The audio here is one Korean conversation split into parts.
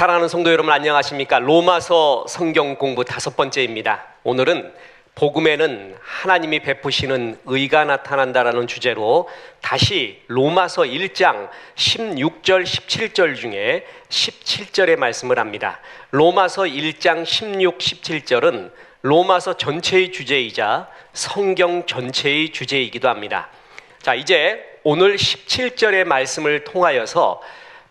사랑하는 성도 여러분, 안녕하십니까? 로마서 성경 공부 5번째입니다. 오늘은 복음에는 하나님이 베푸시는 의가 나타난다라는 주제로 다시 로마서 1장 16절 17절 중에 17절의 말씀을 합니다. 로마서 1장 16, 17절은 로마서 전체의 주제이자 성경 전체의 주제이기도 합니다. 자, 이제 오늘 17절의 말씀을 통하여서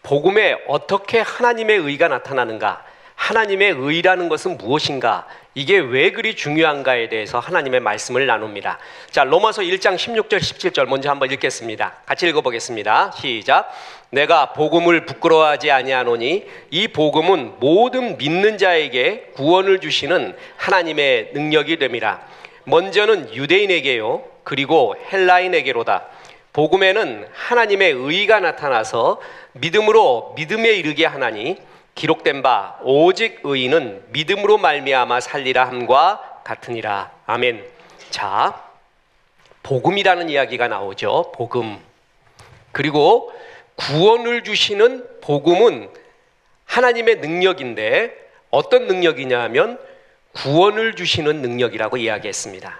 복음에 어떻게 하나님의 의가 나타나는가, 하나님의 의라는 것은 무엇인가, 이게 왜 그리 중요한가에 대해서 하나님의 말씀을 나눕니다. 자, 로마서 1장 16절 17절 먼저 한번 읽겠습니다. 같이 읽어보겠습니다. 시작. 내가 복음을 부끄러워하지 아니하노니 이 복음은 모든 믿는 자에게 구원을 주시는 하나님의 능력이 됨이라. 먼저는 유대인에게요, 그리고 헬라인에게로다. 복음에는 하나님의 의가 나타나서 믿음으로 믿음에 이르게 하나니 기록된 바 오직 의인은 믿음으로 말미암아 살리라 함과 같으니라. 아멘. 자, 복음이라는 이야기가 나오죠. 복음. 그리고 구원을 주시는 복음은 하나님의 능력인데 어떤 능력이냐 하면 구원을 주시는 능력이라고 이야기했습니다.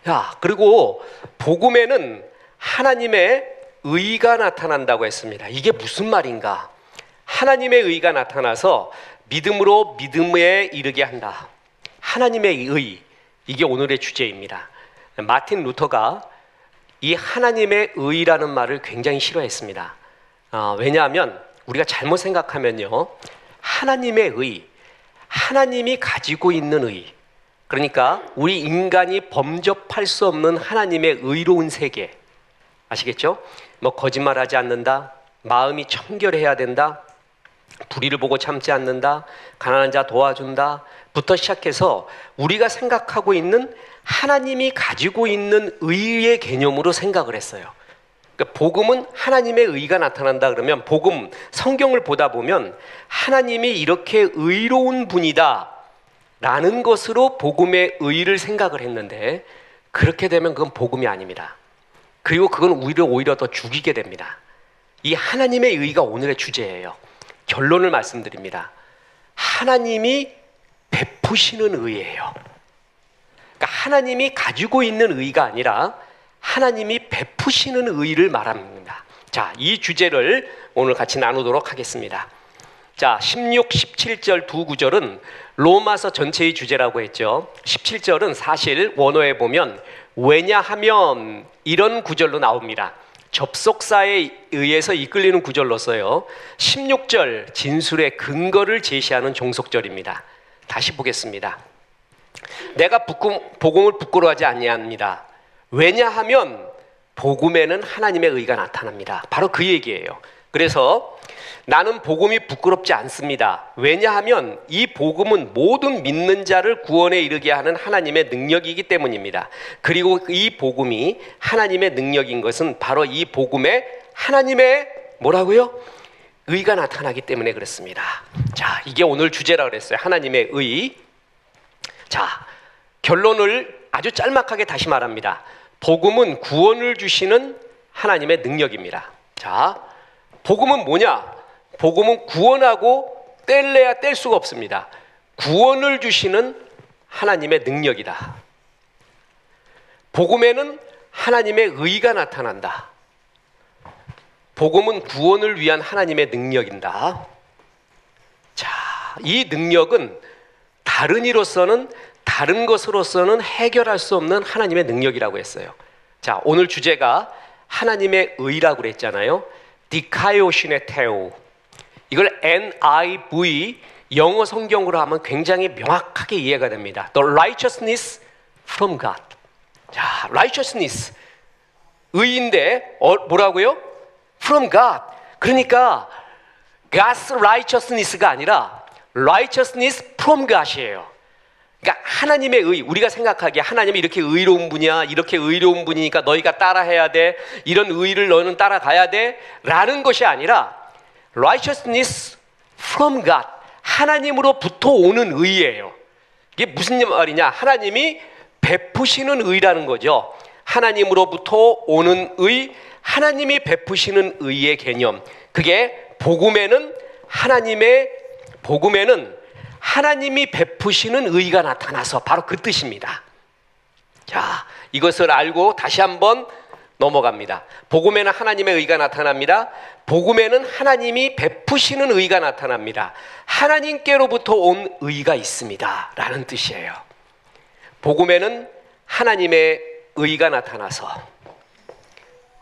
자, 그리고 복음에는 하나님의 의가 나타난다고 했습니다. 이게 무슨 말인가? 하나님의 의가 나타나서 믿음으로 믿음에 이르게 한다. 하나님의 의, 이게 오늘의 주제입니다. 마틴 루터가 이 하나님의 의라는 말을 굉장히 싫어했습니다. 왜냐하면 우리가 잘못 생각하면요, 하나님의 의, 하나님이 가지고 있는 의, 그러니까 우리 인간이 범접할 수 없는 하나님의 의로운 세계, 아시겠죠? 뭐 거짓말하지 않는다, 마음이 청결해야 된다, 불의를 보고 참지 않는다, 가난한 자 도와준다 부터 시작해서 우리가 생각하고 있는 하나님이 가지고 있는 의의 개념으로 생각을 했어요. 그러니까 복음은 하나님의 의가 나타난다 그러면, 복음 성경을 보다 보면 하나님이 이렇게 의로운 분이다 라는 것으로 복음의 의를 생각을 했는데, 그렇게 되면 그건 복음이 아닙니다. 그리고 그건 오히려 더 죽이게 됩니다. 이 하나님의 의가 오늘의 주제예요. 결론을 말씀드립니다. 하나님이 베푸시는 의예요. 그러니까 하나님이 가지고 있는 의가 아니라 하나님이 베푸시는 의를 말합니다. 자, 이 주제를 오늘 같이 나누도록 하겠습니다. 자, 16, 17절 두 구절은 로마서 전체의 주제라고 했죠. 17절은 사실 원어에 보면 왜냐하면 이런 구절로 나옵니다. 접속사에 의해서 이끌리는 구절로서요. 16절 진술의 근거를 제시하는 종속절입니다. 다시 보겠습니다. 내가 복음을 부끄러워하지 아니합니다. 왜냐하면 복음에는 하나님의 의가 나타납니다. 바로 그 얘기예요. 그래서 나는 복음이 부끄럽지 않습니다. 왜냐하면 이 복음은 모든 믿는 자를 구원에 이르게 하는 하나님의 능력이기 때문입니다. 그리고 이 복음이 하나님의 능력인 것은 바로 이 복음에 하나님의 뭐라고요? 의가 나타나기 때문에 그렇습니다. 자, 이게 오늘 주제라고 그랬어요. 하나님의 의. 자, 결론을 아주 짤막하게 다시 말합니다. 복음은 구원을 주시는 하나님의 능력입니다. 자, 복음은 뭐냐? 복음은 구원하고 뗄래야 뗄 수가 없습니다. 구원을 주시는 하나님의 능력이다. 복음에는 하나님의 의가 나타난다. 복음은 구원을 위한 하나님의 능력이다. 자, 이 능력은 다른 이로서는, 다른 것으로서는 해결할 수 없는 하나님의 능력이라고 했어요. 자, 오늘 주제가 하나님의 의라고 그랬잖아요. 디카이오신의 테오, 이걸 NIV 영어 성경으로 하면 굉장히 명확하게 이해가 됩니다. The righteousness from God. 자, righteousness, 의인데 뭐라고요? From God. 그러니까 God's righteousness가 아니라 righteousness from God이에요. 그러니까 하나님의 의, 우리가 생각하기에 하나님이 이렇게 의로운 분이야, 이렇게 의로운 분이니까 너희가 따라해야 돼, 이런 의를 너는 따라가야 돼 라는 것이 아니라 righteousness from God, 하나님으로부터 오는 의예요. 이게 무슨 말이냐? 하나님이 베푸시는 의라는 거죠. 하나님으로부터 오는 의, 하나님이 베푸시는 의의 개념, 그게 복음에는 하나님의 복음에는 하나님이 베푸시는 의가 나타나서 바로 그 뜻입니다. 자, 이것을 알고 다시 한번 넘어갑니다. 복음에는 하나님의 의가 나타납니다. 복음에는 하나님이 베푸시는 의가 나타납니다. 하나님께로부터 온 의가 있습니다 라는 뜻이에요. 복음에는 하나님의 의가 나타나서,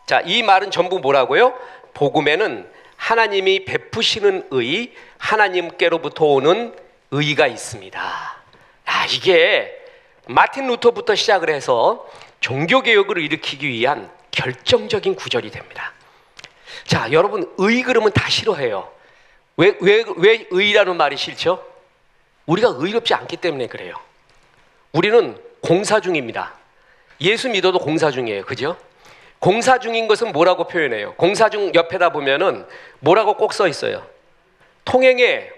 자, 이 말은 전부 뭐라고요? 복음에는 하나님이 베푸시는 의, 하나님께로부터 오는 의가 있습니다. 이게 마틴 루터부터 시작을 해서 종교개혁을 일으키기 위한 결정적인 구절이 됩니다. 자, 여러분, 의 그러면 다 싫어해요. 왜 의라는 말이 싫죠? 우리가 의롭지 않기 때문에 그래요. 우리는 공사 중입니다. 예수 믿어도 공사 중이에요. 그죠? 공사 중인 것은 뭐라고 표현해요? 공사 중 옆에다 보면은 뭐라고 꼭 써 있어요? 통행에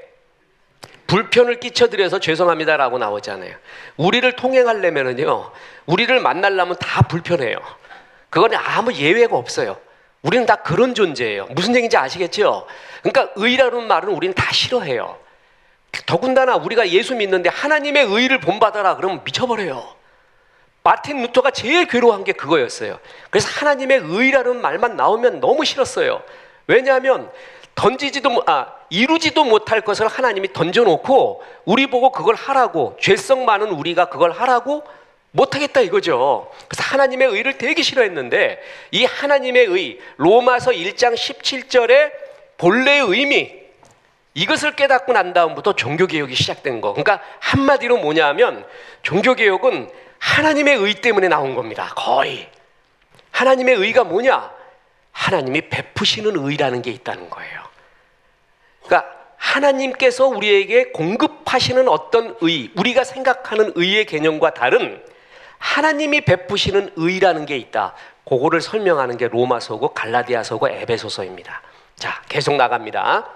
불편을 끼쳐드려서 죄송합니다라고 나오잖아요. 우리를 통행하려면은요, 우리를 만나려면 다 불편해요. 그건 아무 예외가 없어요. 우리는 다 그런 존재예요. 무슨 얘기인지 아시겠죠? 그러니까 의라는 말은 우리는 다 싫어해요. 더군다나 우리가 예수 믿는데 하나님의 의를 본받아라 그러면 미쳐버려요. 마틴 루터가 제일 괴로워한 게 그거였어요. 그래서 하나님의 의라는 말만 나오면 너무 싫었어요. 왜냐하면 이루지도 못할 것을 하나님이 던져놓고 우리 보고 그걸 하라고, 죄성 많은 우리가 그걸 하라고 못하겠다 이거죠. 그래서 하나님의 의를 되게 싫어했는데, 이 하나님의 의, 로마서 1장 17절의 본래의 의미, 이것을 깨닫고 난 다음부터 종교개혁이 시작된 거. 그러니까 한마디로 뭐냐 하면 종교개혁은 하나님의 의 때문에 나온 겁니다. 거의. 하나님의 의가 뭐냐? 하나님이 베푸시는 의라는 게 있다는 거예요. 그러니까 하나님께서 우리에게 공급하시는 어떤 의, 우리가 생각하는 의의 개념과 다른 하나님이 베푸시는 의라는 게 있다. 그거를 설명하는 게 로마서고 갈라디아서고 에베소서입니다. 자, 계속 나갑니다.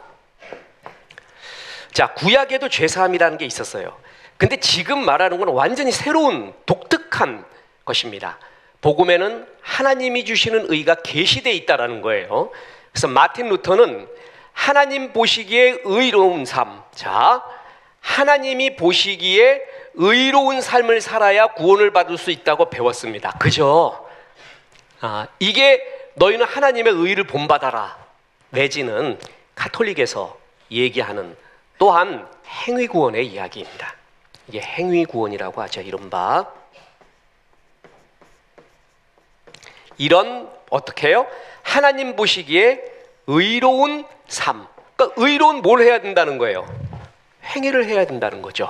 자, 구약에도 죄사함이라는 게 있었어요. 근데 지금 말하는 건 완전히 새로운 독특한 것입니다. 복음에는 하나님이 주시는 의가 계시되어 있다는 거예요. 그래서 마틴 루터는 하나님 보시기에 의로운 삶, 자, 하나님이 보시기에 의로운 삶을 살아야 구원을 받을 수 있다고 배웠습니다. 그죠? 이게 너희는 하나님의 의를 본받아라, 내지는 가톨릭에서 얘기하는 또한 행위구원의 이야기입니다. 이게 행위구원이라고 하죠. 이른바 이런, 어떻게 해요? 하나님 보시기에 의로운 삶. 그러니까 의로운 뭘 해야 된다는 거예요? 행위를 해야 된다는 거죠.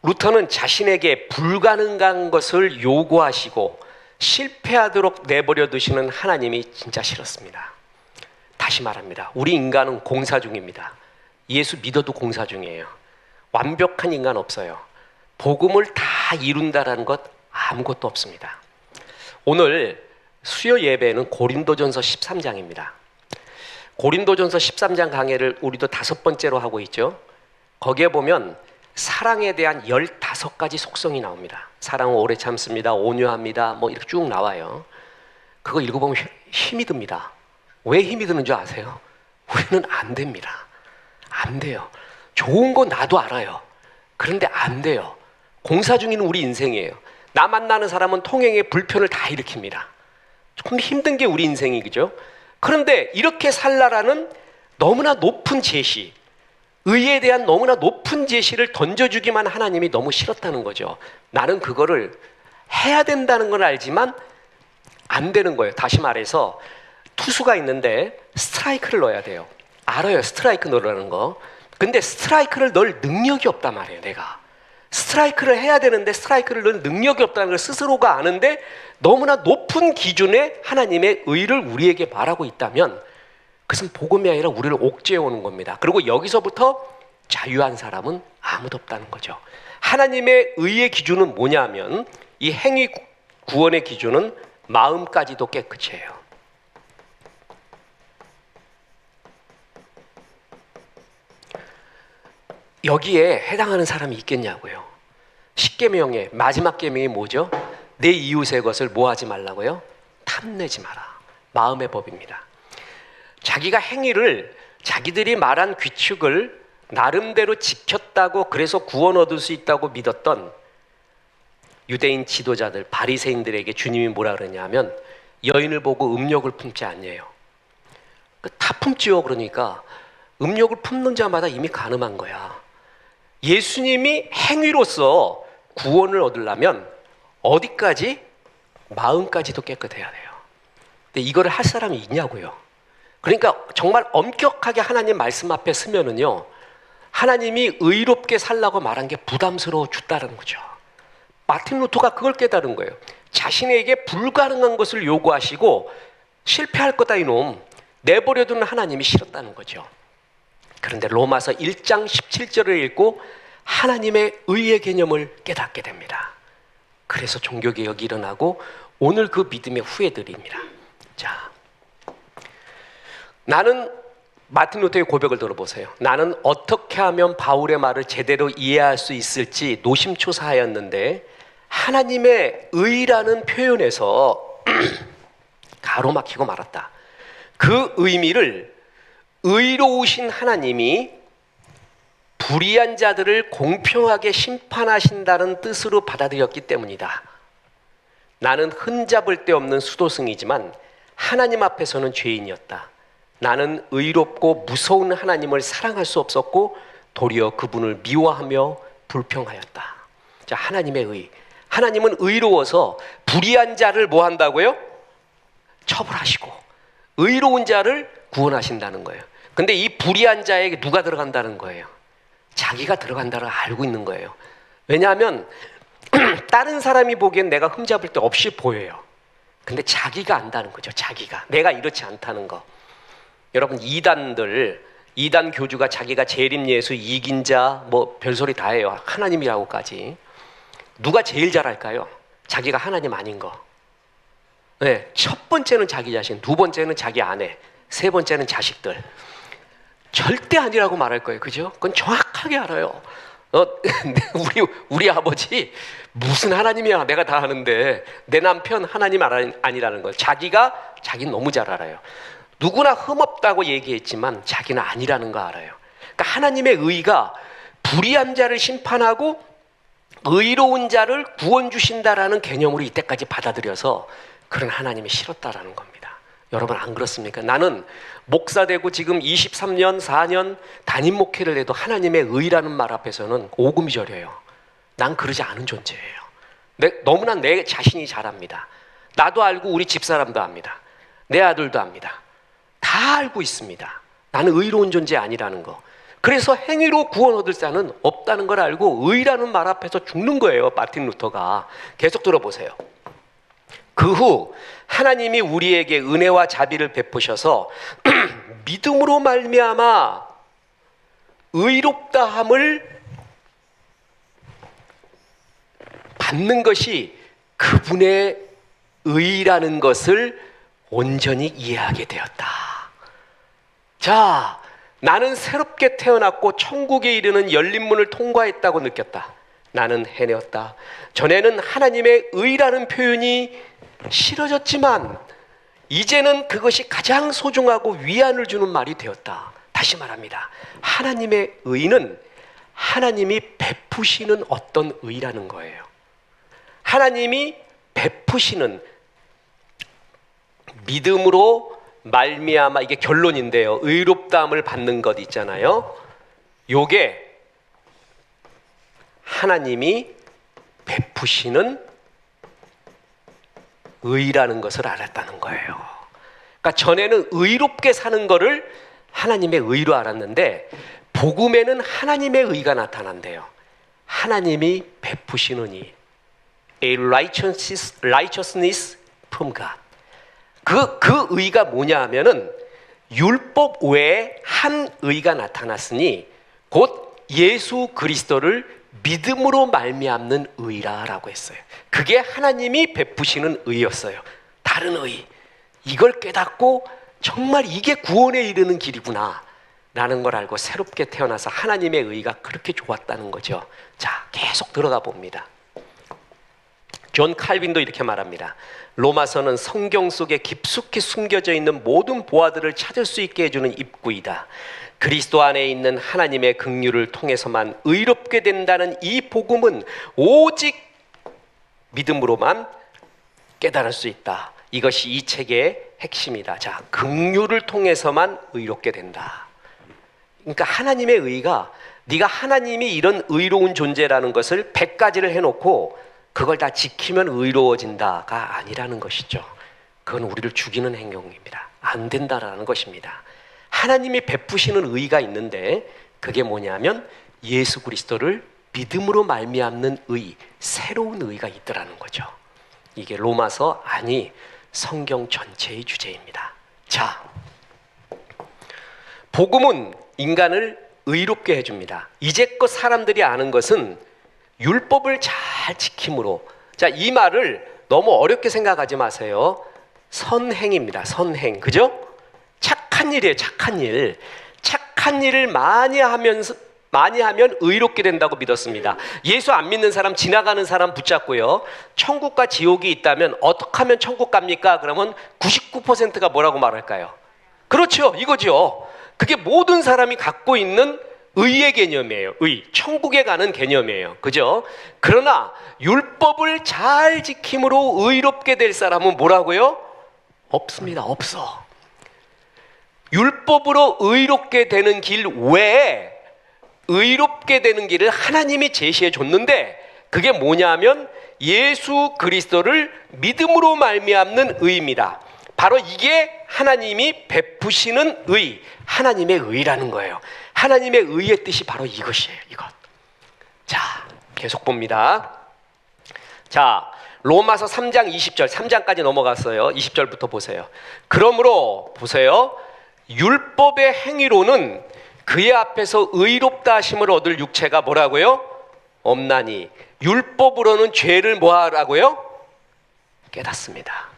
루터는 자신에게 불가능한 것을 요구하시고 실패하도록 내버려 두시는 하나님이 진짜 싫었습니다. 다시 말합니다. 우리 인간은 공사 중입니다. 예수 믿어도 공사 중이에요. 완벽한 인간 없어요. 복음을 다 이룬다라는 것 아무것도 없습니다. 오늘 수요 예배는 고린도전서 13장입니다. 고린도전서 13장 강해를 우리도 5번째로 하고 있죠. 거기에 보면 사랑에 대한 15가지 속성이 나옵니다. 사랑은 오래 참습니다. 온유합니다. 뭐 이렇게 쭉 나와요. 그거 읽어보면 힘이 듭니다. 왜 힘이 드는 줄 아세요? 우리는 안 됩니다. 안 돼요. 좋은 거 나도 알아요. 그런데 안 돼요. 공사 중인 우리 인생이에요. 나 만나는 사람은 통행에 불편을 다 일으킵니다. 좀 힘든 게 우리 인생이, 그죠? 그런데 이렇게 살라라는 너무나 높은 제시, 의에 대한 너무나 높은 제시를 던져주기만 하나님이 너무 싫었다는 거죠. 나는 그거를 해야 된다는 건 알지만 안 되는 거예요. 다시 말해서 투수가 있는데 스트라이크를 넣어야 돼요. 알아요, 스트라이크 넣으라는 거. 근데 스트라이크를 넣을 능력이 없단 말이에요. 내가 스트라이크를 해야 되는데 스트라이크를 넣을 능력이 없다는 걸 스스로가 아는데 너무나 높은 기준의 하나님의 의를 우리에게 말하고 있다면 그것은 복음이 아니라 우리를 옥죄해 오는 겁니다. 그리고 여기서부터 자유한 사람은 아무도 없다는 거죠. 하나님의 의의 기준은 뭐냐 하면, 이 행위 구원의 기준은 마음까지도 깨끗해요. 여기에 해당하는 사람이 있겠냐고요. 10계명의 마지막 계명이 뭐죠? 내 이웃의 것을 뭐 하지 말라고요? 탐내지 마라. 마음의 법입니다. 자기가 행위를 자기들이 말한 규칙을 나름대로 지켰다고 그래서 구원 얻을 수 있다고 믿었던 유대인 지도자들, 바리새인들에게 주님이 뭐라 그러냐면 여인을 보고 음욕을 품지 않냐요. 다 품지요. 그러니까 음욕을 품는 자마다 이미 간음한 거야. 예수님이 행위로서 구원을 얻으려면 어디까지? 마음까지도 깨끗해야 돼요. 근데 이거를 할 사람이 있냐고요. 그러니까 정말 엄격하게 하나님 말씀 앞에 서면은요, 하나님이 의롭게 살라고 말한 게 부담스러워 죽다는 거죠. 마틴 루터가 그걸 깨달은 거예요. 자신에게 불가능한 것을 요구하시고 실패할 거다 이놈, 내버려두는 하나님이 싫었다는 거죠. 그런데 로마서 1장 17절을 읽고 하나님의 의의 개념을 깨닫게 됩니다. 그래서 종교개혁이 일어나고 오늘 그 믿음의 후예들입니다. 자, 나는 마틴 루터의 고백을 들어보세요. 나는 어떻게 하면 바울의 말을 제대로 이해할 수 있을지 노심초사하였는데 하나님의 의라는 표현에서 가로막히고 말았다. 그 의미를 의로우신 하나님이 불의한 자들을 공평하게 심판하신다는 뜻으로 받아들였기 때문이다. 나는 흠잡을 데 없는 수도승이지만 하나님 앞에서는 죄인이었다. 나는 의롭고 무서운 하나님을 사랑할 수 없었고 도리어 그분을 미워하며 불평하였다. 자, 하나님의 의. 하나님은 의로워서 불의한 자를 뭐 한다고요? 처벌하시고 의로운 자를 구원하신다는 거예요. 근데 이 불의한 자에게 누가 들어간다는 거예요? 자기가 들어간다를 알고 있는 거예요. 왜냐하면 다른 사람이 보기엔 내가 흠잡을 데 없이 보여요. 근데 자기가 안다는 거죠. 자기가. 내가 이렇지 않다는 거. 여러분, 이단 교주가 자기가 재림예수 이긴 자 뭐 별소리 다 해요. 하나님이라고까지. 누가 제일 잘할까요? 자기가 하나님 아닌 거. 네, 첫 번째는 자기 자신, 두 번째는 자기 아내, 세 번째는 자식들. 절대 아니라고 말할 거예요. 그죠? 그건 정확하게 알아요. 우리 아버지 무슨 하나님이야. 내가 다 아는데 내 남편 하나님 아니라는 걸 자기는 너무 잘 알아요. 누구나 흠없다고 얘기했지만 자기는 아니라는 거 알아요. 그러니까 하나님의 의가 불의한 자를 심판하고 의로운 자를 구원 주신다라는 개념으로 이때까지 받아들여서 그런 하나님이 싫었다라는 겁니다. 여러분, 안 그렇습니까? 나는 목사 되고 지금 23년, 4년 담임 목회를 해도 하나님의 의라는 말 앞에서는 오금이 저려요. 난 그러지 않은 존재예요. 너무나 내 자신이 잘 압니다. 나도 알고 우리 집사람도 압니다. 내 아들도 압니다. 다 알고 있습니다. 나는 의로운 존재 아니라는 거. 그래서 행위로 구원 얻을 자는 없다는 걸 알고 의라는 말 앞에서 죽는 거예요. 마틴 루터가. 계속 들어보세요. 그 후 하나님이 우리에게 은혜와 자비를 베푸셔서 믿음으로 말미암아 의롭다함을 받는 것이 그분의 의라는 것을 온전히 이해하게 되었다. 자, 나는 새롭게 태어났고 천국에 이르는 열린 문을 통과했다고 느꼈다. 나는 해내었다. 전에는 하나님의 의라는 표현이 싫어졌지만 이제는 그것이 가장 소중하고 위안을 주는 말이 되었다. 다시 말합니다. 하나님의 의는 하나님이 베푸시는 어떤 의라는 거예요. 하나님이 베푸시는 믿음으로 말미암아, 이게 결론인데요. 의롭다함을 받는 것 있잖아요. 요게 하나님이 베푸시는 의라는 것을 알았다는 거예요. 그러니까 전에는 의롭게 사는 거를 하나님의 의로 알았는데 복음에는 하나님의 의가 나타난대요. 하나님이 베푸시는 의. A righteousness from God. 그 의가 뭐냐 하면은 율법 외에 한 의가 나타났으니 곧 예수 그리스도를 믿음으로 말미암는 의라라고 했어요. 그게 하나님이 베푸시는 의였어요. 다른 의. 이걸 깨닫고 정말 이게 구원에 이르는 길이구나 라는 걸 알고 새롭게 태어나서 하나님의 의가 그렇게 좋았다는 거죠. 자, 계속 들어가 봅니다. 존 칼빈도 이렇게 말합니다. 로마서는 성경 속에 깊숙이 숨겨져 있는 모든 보화들을 찾을 수 있게 해주는 입구이다. 그리스도 안에 있는 하나님의 긍휼을 통해서만 의롭게 된다는 이 복음은 오직 믿음으로만 깨달을 수 있다. 이것이 이 책의 핵심이다. 자, 긍휼을 통해서만 의롭게 된다. 그러니까 하나님의 의가, 네가 하나님이 이런 의로운 존재라는 것을 100가지를 해놓고 그걸 다 지키면 의로워진다가 아니라는 것이죠. 그건 우리를 죽이는 행동입니다. 안 된다라는 것입니다. 하나님이 베푸시는 의가 있는데 그게 뭐냐면 예수 그리스도를 믿음으로 말미암는 의, 새로운 의가 있더라는 거죠. 이게 로마서, 아니 성경 전체의 주제입니다. 자, 복음은 인간을 의롭게 해줍니다. 이제껏 사람들이 아는 것은 율법을 잘 지킴으로. 자, 이 말을 너무 어렵게 생각하지 마세요. 선행입니다. 선행. 그죠? 착한 일이에요. 착한 일. 착한 일을 많이 하면 의롭게 된다고 믿었습니다. 예수 안 믿는 사람, 지나가는 사람 붙잡고요, 천국과 지옥이 있다면 어떻게 하면 천국 갑니까? 그러면 99%가 뭐라고 말할까요? 그렇죠. 이거죠. 그게 모든 사람이 갖고 있는 의의 개념이에요. 의. 천국에 가는 개념이에요. 그죠? 그러나 율법을 잘 지킴으로 의롭게 될 사람은 뭐라고요? 없습니다. 없어. 율법으로 의롭게 되는 길 외에 의롭게 되는 길을 하나님이 제시해 줬는데 그게 뭐냐면 예수 그리스도를 믿음으로 말미암는 의입니다. 바로 이게 하나님이 베푸시는 의, 하나님의 의라는 거예요. 하나님의 의의 뜻이 바로 이것이에요. 이것. 자, 계속 봅니다. 자, 로마서 3장 20절, 3장까지 넘어갔어요. 20절부터 보세요. 그러므로 보세요. 율법의 행위로는 그의 앞에서 의롭다 하심을 얻을 육체가 뭐라고요? 없나니 율법으로는 죄를 뭐하라고요? 깨닫습니다.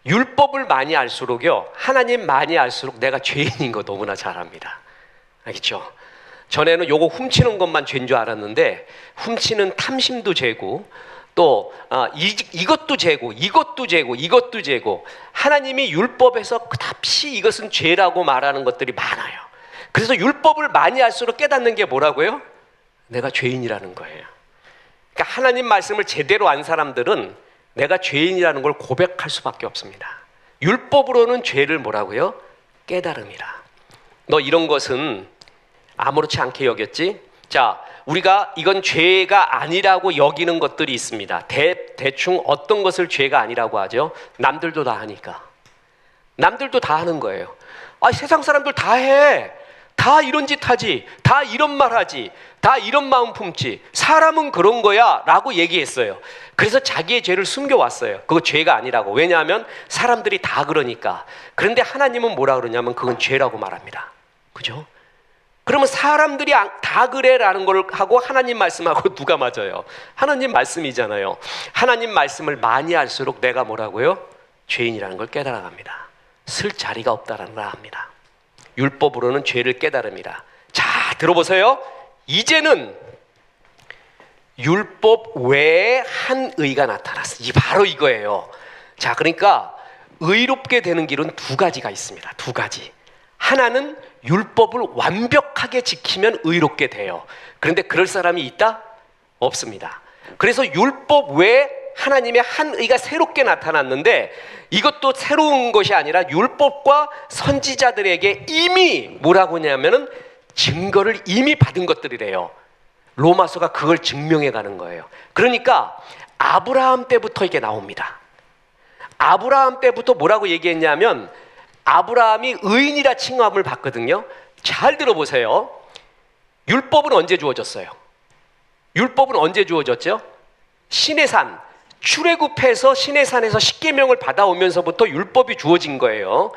율법을 많이 알수록요, 하나님 많이 알수록 내가 죄인인 거 너무나 잘 압니다. 알겠죠? 전에는 요거 훔치는 것만 죄인 줄 알았는데 훔치는 탐심도 죄고 또 이것도 죄고 이것도 죄고 이것도 죄고, 하나님이 율법에서 그다시 이것은 죄라고 말하는 것들이 많아요. 그래서 율법을 많이 알수록 깨닫는 게 뭐라고요? 내가 죄인이라는 거예요. 그러니까 하나님 말씀을 제대로 안 사람들은 내가 죄인이라는 걸 고백할 수밖에 없습니다. 율법으로는 죄를 뭐라고요? 깨달음이라. 너 이런 것은 아무렇지 않게 여겼지? 자, 우리가 이건 죄가 아니라고 여기는 것들이 있습니다. 대충 어떤 것을 죄가 아니라고 하죠? 남들도 다 하니까. 남들도 다 하는 거예요. 아, 세상 사람들 다 해. 다 이런 짓 하지. 다 이런 말 하지. 다 이런 마음 품지. 사람은 그런 거야 라고 얘기했어요. 그래서 자기의 죄를 숨겨왔어요. 그거 죄가 아니라고. 왜냐하면 사람들이 다 그러니까. 그런데 하나님은 뭐라 그러냐면 그건 죄라고 말합니다. 그죠? 그러면 사람들이 다 그래라는 걸 하고 하나님 말씀하고 누가 맞아요? 하나님 말씀이잖아요. 하나님 말씀을 많이 할수록 내가 뭐라고요? 죄인이라는 걸 깨달아갑니다. 쓸 자리가 없다라는 걸 압니다. 율법으로는 죄를 깨달음이라. 자, 들어보세요. 이제는 율법 외에 한 의가 나타났어. 바로 이거예요. 자, 그러니까 의롭게 되는 길은 두 가지가 있습니다. 두 가지. 하나는 율법을 완벽하게 지키면 의롭게 돼요. 그런데 그럴 사람이 있다? 없습니다. 그래서 율법 외에 하나님의 한 의가 새롭게 나타났는데, 이것도 새로운 것이 아니라 율법과 선지자들에게 이미 뭐라고 하냐면은 증거를 이미 받은 것들이래요. 로마서가 그걸 증명해 가는 거예요. 그러니까 아브라함 때부터 이게 나옵니다. 아브라함 때부터 뭐라고 얘기했냐면 아브라함이 의인이라 칭함을 받거든요. 잘 들어보세요. 율법은 언제 주어졌어요? 율법은 언제 주어졌죠? 시내산, 출애굽해서 시내산에서 십계명을 받아오면서부터 율법이 주어진 거예요.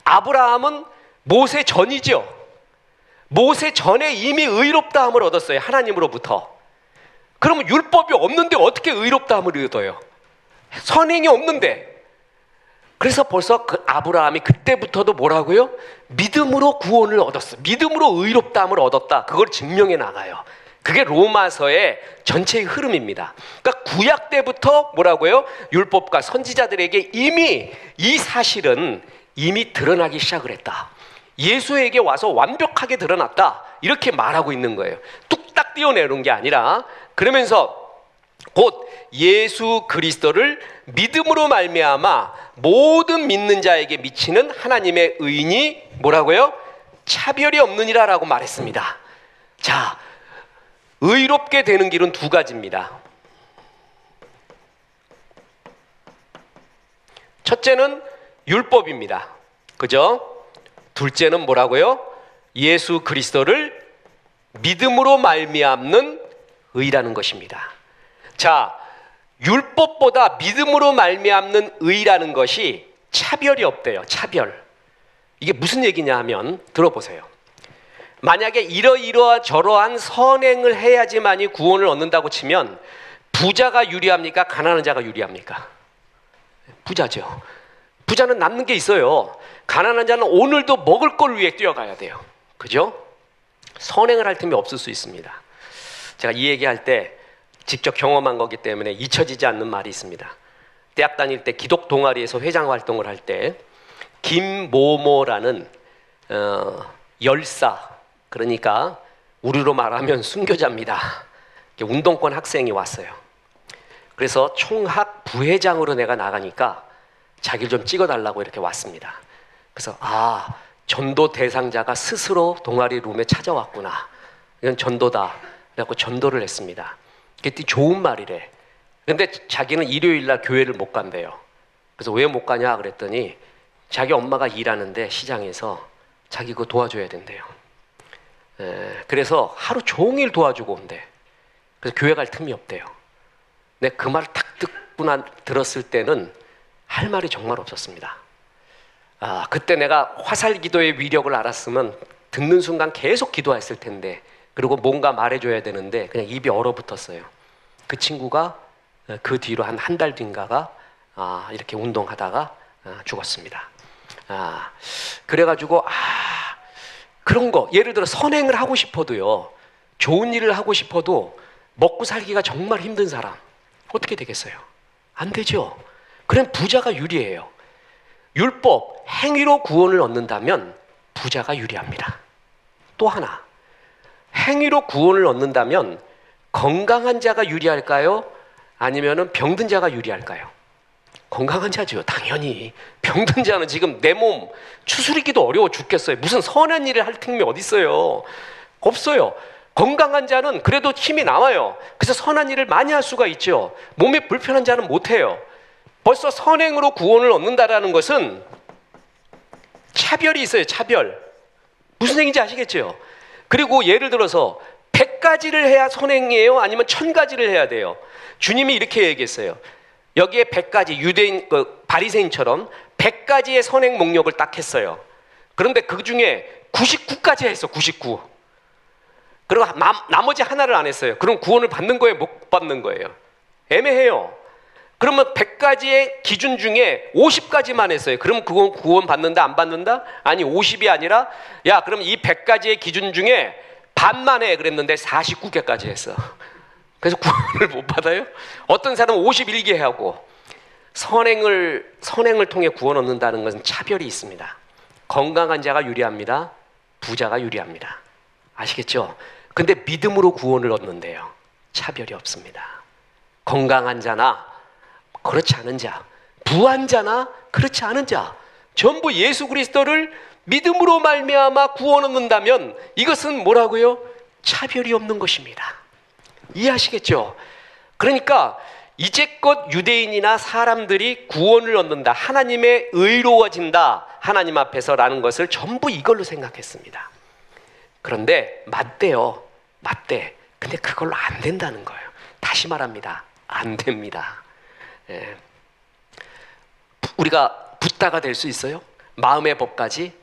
아브라함은 모세 전이죠. 모세 전에 이미 의롭다함을 얻었어요. 하나님으로부터. 그러면 율법이 없는데 어떻게 의롭다함을 얻어요? 선행이 없는데. 그래서 벌써 그 아브라함이 그때부터도 뭐라고요? 믿음으로 구원을 얻었어. 믿음으로 의롭다함을 얻었다. 그걸 증명해 나가요. 그게 로마서의 전체의 흐름입니다. 그러니까 구약 때부터 뭐라고요? 율법과 선지자들에게 이미 이 사실은 이미 드러나기 시작을 했다. 예수에게 와서 완벽하게 드러났다. 이렇게 말하고 있는 거예요. 뚝딱 띄어내는 게 아니라, 그러면서 곧 예수 그리스도를 믿음으로 말미암아 모든 믿는 자에게 미치는 하나님의 의인이 뭐라고요? 차별이 없느니라 라고 말했습니다. 자, 의롭게 되는 길은 두 가지입니다. 첫째는 율법입니다. 그죠? 둘째는 뭐라고요? 예수 그리스도를 믿음으로 말미암는 의라는 것입니다. 자, 율법보다 믿음으로 말미암는 의라는 것이 차별이 없대요. 차별. 이게 무슨 얘기냐 하면 들어보세요. 만약에 이러이러한 저러한 선행을 해야지만이 구원을 얻는다고 치면 부자가 유리합니까? 가난한 자가 유리합니까? 부자죠. 부자는 남는 게 있어요. 가난한 자는 오늘도 먹을 걸 위해 뛰어가야 돼요. 그죠? 선행을 할 틈이 없을 수 있습니다. 제가 이 얘기할 때 직접 경험한 거기 때문에 잊혀지지 않는 말이 있습니다. 대학 다닐 때 기독 동아리에서 회장 활동을 할 때 김모모라는 열사, 그러니까 우리로 말하면 순교자입니다. 운동권 학생이 왔어요. 그래서 총학 부회장으로 내가 나가니까 자기를 좀 찍어달라고 이렇게 왔습니다. 그래서 전도 대상자가 스스로 동아리 룸에 찾아왔구나. 이건 전도다. 그래갖고 전도를 했습니다. 그때 좋은 말이래. 근데 자기는 일요일 날 교회를 못 간대요. 그래서 왜 못 가냐 그랬더니 자기 엄마가 일하는데 시장에서 자기 그거 도와줘야 된대요. 그래서 하루 종일 도와주고 온대. 그래서 교회 갈 틈이 없대요. 근데 그 말을 딱 들었을 때는 할 말이 정말 없었습니다. 그때 내가 화살 기도의 위력을 알았으면 듣는 순간 계속 기도했을 텐데, 그리고 뭔가 말해줘야 되는데 그냥 입이 얼어붙었어요. 그 친구가 그 뒤로 한 달 뒤인가가 이렇게 운동하다가 죽었습니다. 그래가지고 그런 거, 예를 들어 선행을 하고 싶어도요, 좋은 일을 하고 싶어도 먹고 살기가 정말 힘든 사람 어떻게 되겠어요? 안 되죠. 그럼 부자가 유리해요. 율법, 행위로 구원을 얻는다면 부자가 유리합니다. 또 하나, 행위로 구원을 얻는다면 건강한 자가 유리할까요? 아니면 병든 자가 유리할까요? 건강한 자죠, 당연히. 병든 자는 지금 내 몸 추스리기도 어려워 죽겠어요. 무슨 선한 일을 할 틈이 어디 있어요? 없어요. 건강한 자는 그래도 힘이 남아요. 그래서 선한 일을 많이 할 수가 있죠. 몸에 불편한 자는 못해요. 벌써 선행으로 구원을 얻는다라는 것은 차별이 있어요. 차별. 무슨 얘기인지 아시겠죠? 그리고 예를 들어서 100가지를 해야 선행이에요? 아니면 1000가지를 해야 돼요? 주님이 이렇게 얘기했어요. 여기에 100가지, 유대인 바리새인처럼 100가지의 선행 목록을 딱 했어요. 그런데 그 중에 99까지 했어. 99. 그리고 나머지 하나를 안 했어요. 그럼 구원을 받는 거예요? 못 받는 거예요? 애매해요. 그러면 100가지의 기준 중에 50가지만 했어요. 그럼 그건 구원 받는다 안 받는다? 아니, 50이 아니라 그럼 이 100가지의 기준 중에 반만 해 그랬는데 49개까지 했어. 그래서 구원을 못 받아요? 어떤 사람은 51개 하고. 선행을 통해 구원 얻는다는 것은 차별이 있습니다. 건강한 자가 유리합니다. 부자가 유리합니다. 아시겠죠? 근데 믿음으로 구원을 얻는데요, 차별이 없습니다. 건강한 자나 그렇지 않은 자, 부한 자나 그렇지 않은 자, 전부 예수 그리스도를 믿음으로 말미암아 구원 얻는다면 이것은 뭐라고요? 차별이 없는 것입니다. 이해하시겠죠? 그러니까 이제껏 유대인이나 사람들이 구원을 얻는다, 하나님의 의로워진다, 하나님 앞에서라는 것을 전부 이걸로 생각했습니다. 그런데 맞대요. 맞대. 근데 그걸로 안 된다는 거예요. 다시 말합니다. 안 됩니다. 우리가 붓다가 될 수 있어요? 마음의 법까지?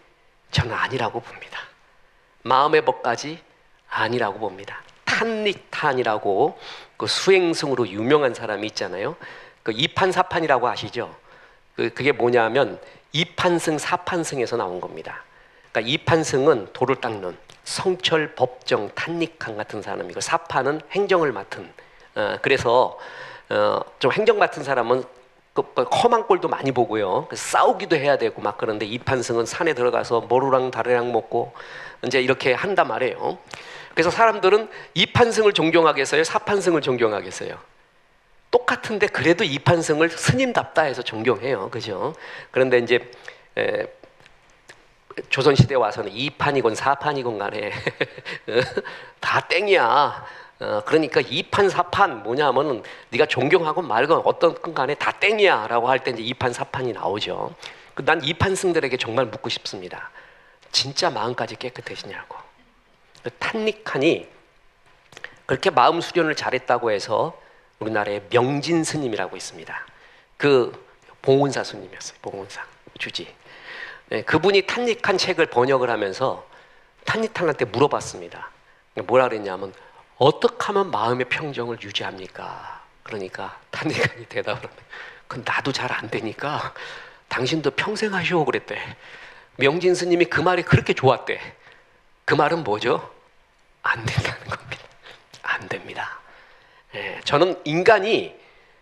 저는 아니라고 봅니다. 마음의 법까지 아니라고 봅니다. 탄리탄이라고 그 수행승으로 유명한 사람이 있잖아요. 그 이판사판이라고 아시죠? 그게 뭐냐면 이판승 사판승에서 나온 겁니다. 그러니까 이판승은 돌을 닦는, 성철, 법정, 탄닉한 같은 사람이고 사판은 행정을 맡은. 그래서 좀 행정 맡은 사람은 그 험한 꼴도 많이 보고요. 싸우기도 해야 되고 막 그런데 이판승은 산에 들어가서 모루랑 다리랑 먹고 이제 이렇게 한단 말이에요. 그래서 사람들은 이판승을 존경하겠어요? 사판승을 존경하겠어요? 똑같은데 그래도 이판승을 스님답다 해서 존경해요. 그죠? 그런데 이제 조선시대에 와서는 이판이건 사판이건 간에 다 땡이야. 그러니까 이판 사판 뭐냐면은 네가 존경하건 말건 어떤 건 간에 다 땡이야 라고 할 때 이제 이판 사판이 나오죠. 난 이판승들에게 정말 묻고 싶습니다. 진짜 마음까지 깨끗해지냐고. 탄닉하니 그렇게 마음 수련을 잘했다고 해서 우리나라에 명진 스님이라고 있습니다. 그 봉은사 스님이었어요. 봉은사 주지. 네, 그분이 탄닉한 책을 번역을 하면서 탄닉한한테 물어봤습니다. 뭐라 그랬냐면 어떻게 하면 마음의 평정을 유지합니까? 그러니까 탄닉한이 대답을 하면 그건 나도 잘 안 되니까 당신도 평생 하시오 그랬대. 명진 스님이 그 말이 그렇게 좋았대. 그 말은 뭐죠? 안 된다는 겁니다. 안 됩니다. 저는 인간이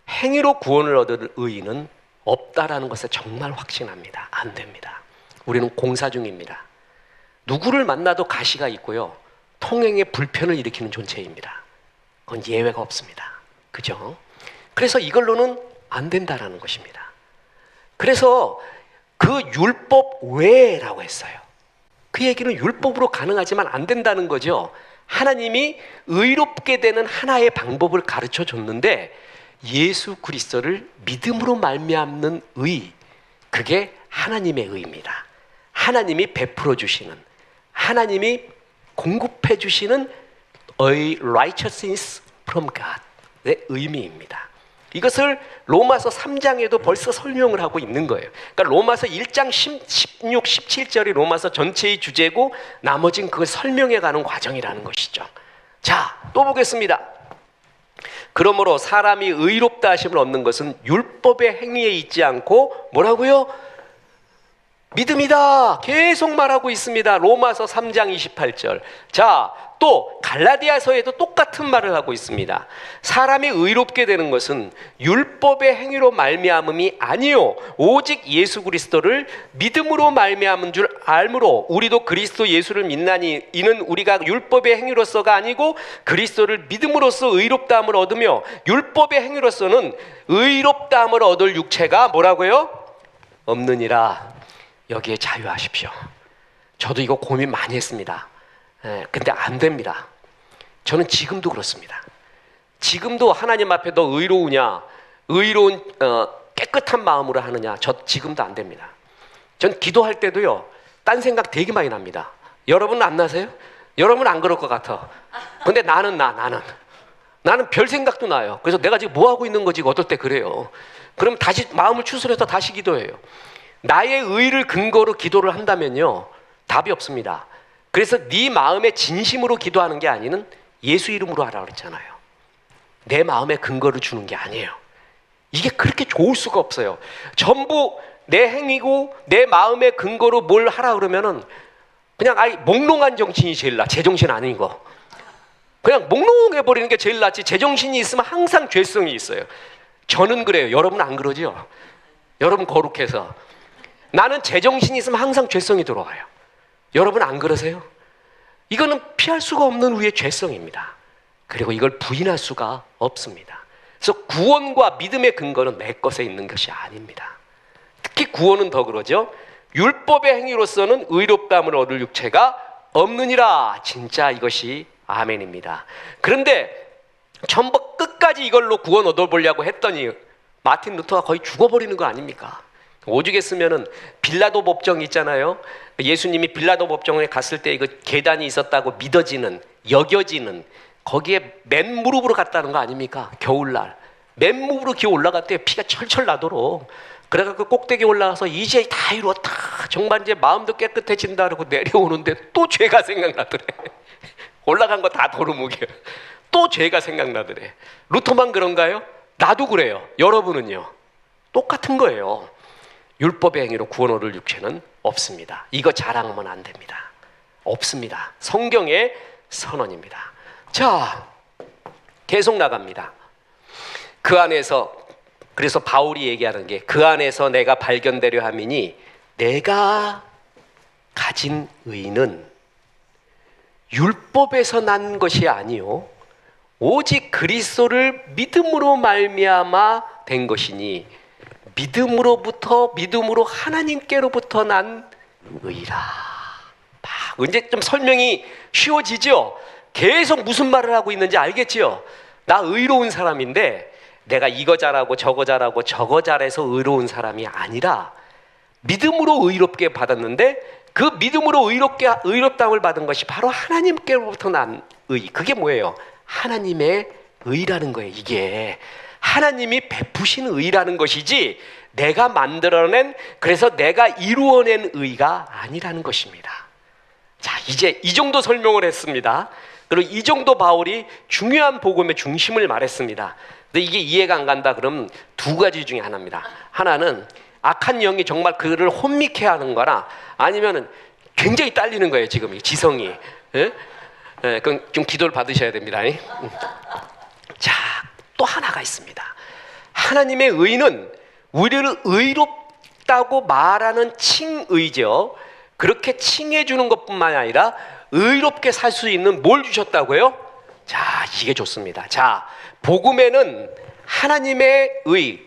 행위로 구원을 얻을 의의는 없다라는 것에 정말 확신합니다. 안 됩니다. 우리는 공사 중입니다. 누구를 만나도 가시가 있고요. 통행에 불편을 일으키는 존재입니다. 그건 예외가 없습니다. 그죠? 그래서 이걸로는 안 된다라는 것입니다. 그래서 그 율법 외라고 했어요. 그 얘기는 율법으로 가능하지만 안 된다는 거죠. 하나님이 의롭게 되는 하나의 방법을 가르쳐 줬는데 예수 그리스도를 믿음으로 말미암는 의, 그게 하나님의 의입니다. 하나님이 베풀어 주시는, 하나님이 공급해 주시는 a righteousness from God의 의미입니다. 이것을 로마서 3장에도 벌써 설명을 하고 있는 거예요. 그러니까 로마서 1장 16, 17절이 로마서 전체의 주제고 나머지는 그걸 설명해가는 과정이라는 것이죠. 자, 또 보겠습니다. 그러므로 사람이 의롭다 하심을 얻는 것은 율법의 행위에 있지 않고 뭐라고요? 믿음이다. 계속 말하고 있습니다. 로마서 3장 28절. 자, 또 갈라디아서에도 똑같은 말을 하고 있습니다. 사람이 의롭게 되는 것은 율법의 행위로 말미암음이 아니요 오직 예수 그리스도를 믿음으로 말미암은 줄 알므로 우리도 그리스도 예수를 믿나니 이는 우리가 율법의 행위로서가 아니고 그리스도를 믿음으로써 의롭다함을 얻으며 율법의 행위로서는 의롭다함을 얻을 육체가 뭐라고요? 없느니라. 여기에 자유하십시오. 저도 이거 고민 많이 했습니다. 근데 안 됩니다. 저는 지금도 그렇습니다. 지금도 하나님 앞에 너 의로우냐, 의로운 깨끗한 마음으로 하느냐, 저 지금도 안 됩니다. 전 기도할 때도요, 딴 생각 되게 많이 납니다. 여러분 안 나세요? 여러분 안 그럴 것 같아. 근데 나는 별 생각도 나요. 그래서 내가 지금 뭐 하고 있는 거지? 어떨 때 그래요. 그럼 다시 마음을 추스려서 다시 기도해요. 나의 의를 근거로 기도를 한다면요, 답이 없습니다. 그래서 네 마음의 진심으로 기도하는 게 아니는 예수 이름으로 하라고 그랬잖아요. 내 마음의 근거를 주는 게 아니에요. 이게 그렇게 좋을 수가 없어요. 전부 내 행위고 내 마음의 근거로 뭘 하라 그러면은 그냥 아예 몽롱한 정신이 제일 나. 제정신 아닌 거. 그냥 몽롱해버리는 게 제일 낫지. 제정신이 있으면 항상 죄성이 있어요. 저는 그래요. 여러분 안 그러죠? 여러분 거룩해서. 나는 제정신이 있으면 항상 죄성이 들어와요. 여러분 안 그러세요? 이거는 피할 수가 없는 우리의 죄성입니다. 그리고 이걸 부인할 수가 없습니다. 그래서 구원과 믿음의 근거는 내 것에 있는 것이 아닙니다. 특히 구원은 더 그러죠. 율법의 행위로서는 의롭다함을 얻을 육체가 없느니라. 진짜 이것이 아멘입니다. 그런데 전부 끝까지 이걸로 구원 얻어보려고 했더니 마틴 루터가 거의 죽어버리는 거 아닙니까? 오죽 했으면은 빌라도 법정 있잖아요. 예수님이 빌라도 법정에 갔을 때 이거 계단이 있었다고 믿어지는, 여겨지는, 거기에 맨 무릎으로 갔다는 거 아닙니까? 겨울날 맨 무릎으로 기어 올라갔대요. 피가 철철 나도록. 그래갖고 꼭대기 올라가서 이제 다 이루었다, 정말 이제 마음도 깨끗해진다 그러고 내려오는데 또 죄가 생각나더래. 올라간 거 다 도루묵이에요. 또 죄가 생각나더래. 루터만 그런가요? 나도 그래요. 여러분은요? 똑같은 거예요. 율법의 행위로 구원 얻을 육체는 없습니다. 이거 자랑하면 안 됩니다. 없습니다. 성경의 선언입니다. 자, 계속 나갑니다. 그 안에서, 그래서 바울이 얘기하는 게 그 안에서 내가 발견되려 함이니 내가 가진 의는 율법에서 난 것이 아니요 오직 그리스도를 믿음으로 말미암아 된 것이니 믿음으로 하나님께로부터 난 의라. 이제 좀 설명이 쉬워지죠? 계속 무슨 말을 하고 있는지 알겠지요? 나 의로운 사람인데 내가 이거 잘하고 저거 잘하고 저거 잘해서 의로운 사람이 아니라 믿음으로 의롭게 받았는데 그 믿음으로 의롭다함을 받은 것이 바로 하나님께로부터 난 의. 그게 뭐예요? 하나님의 의라는 거예요. 이게 하나님이 베푸신 의라는 것이지 내가 만들어낸, 그래서 내가 이루어낸 의가 아니라는 것입니다. 자, 이제 이 정도 설명을 했습니다. 그리고 이 정도 바울이 중요한 복음의 중심을 말했습니다. 근데 이게 이해가 안 간다 그러면 두 가지 중에 하나입니다. 하나는 악한 영이 정말 그를 혼미케 하는 거나 아니면은 굉장히 딸리는 거예요. 지금 지성이. 예? 예, 그럼 좀 기도를 받으셔야 됩니다. 자, 또 하나가 있습니다. 하나님의 의는 우리를 의롭다고 말하는 칭의죠. 그렇게 칭해 주는 것뿐만 아니라 의롭게 살 수 있는 뭘 주셨다고요? 자, 이게 좋습니다. 자, 복음에는 하나님의 의,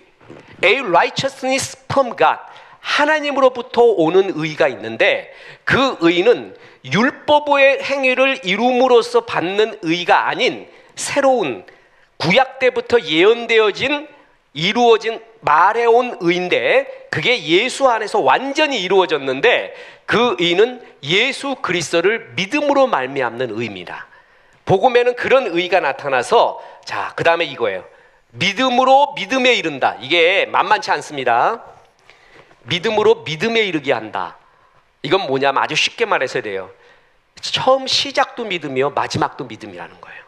a righteousness from God, 하나님으로부터 오는 의가 있는데 그 의는 율법의 행위를 이룸으로써 받는 의가 아닌 새로운 구약 때부터 예언되어진 이루어진 말해온 의인데 그게 예수 안에서 완전히 이루어졌는데 그 의는 예수 그리스도를 믿음으로 말미암는 의입니다. 복음에는 그런 의가 나타나서 자, 그 다음에 이거예요. 믿음으로 믿음에 이른다. 이게 만만치 않습니다. 믿음으로 믿음에 이르게 한다. 이건 뭐냐면 아주 쉽게 말해서 돼요. 처음 시작도 믿음이요 마지막도 믿음이라는 거예요.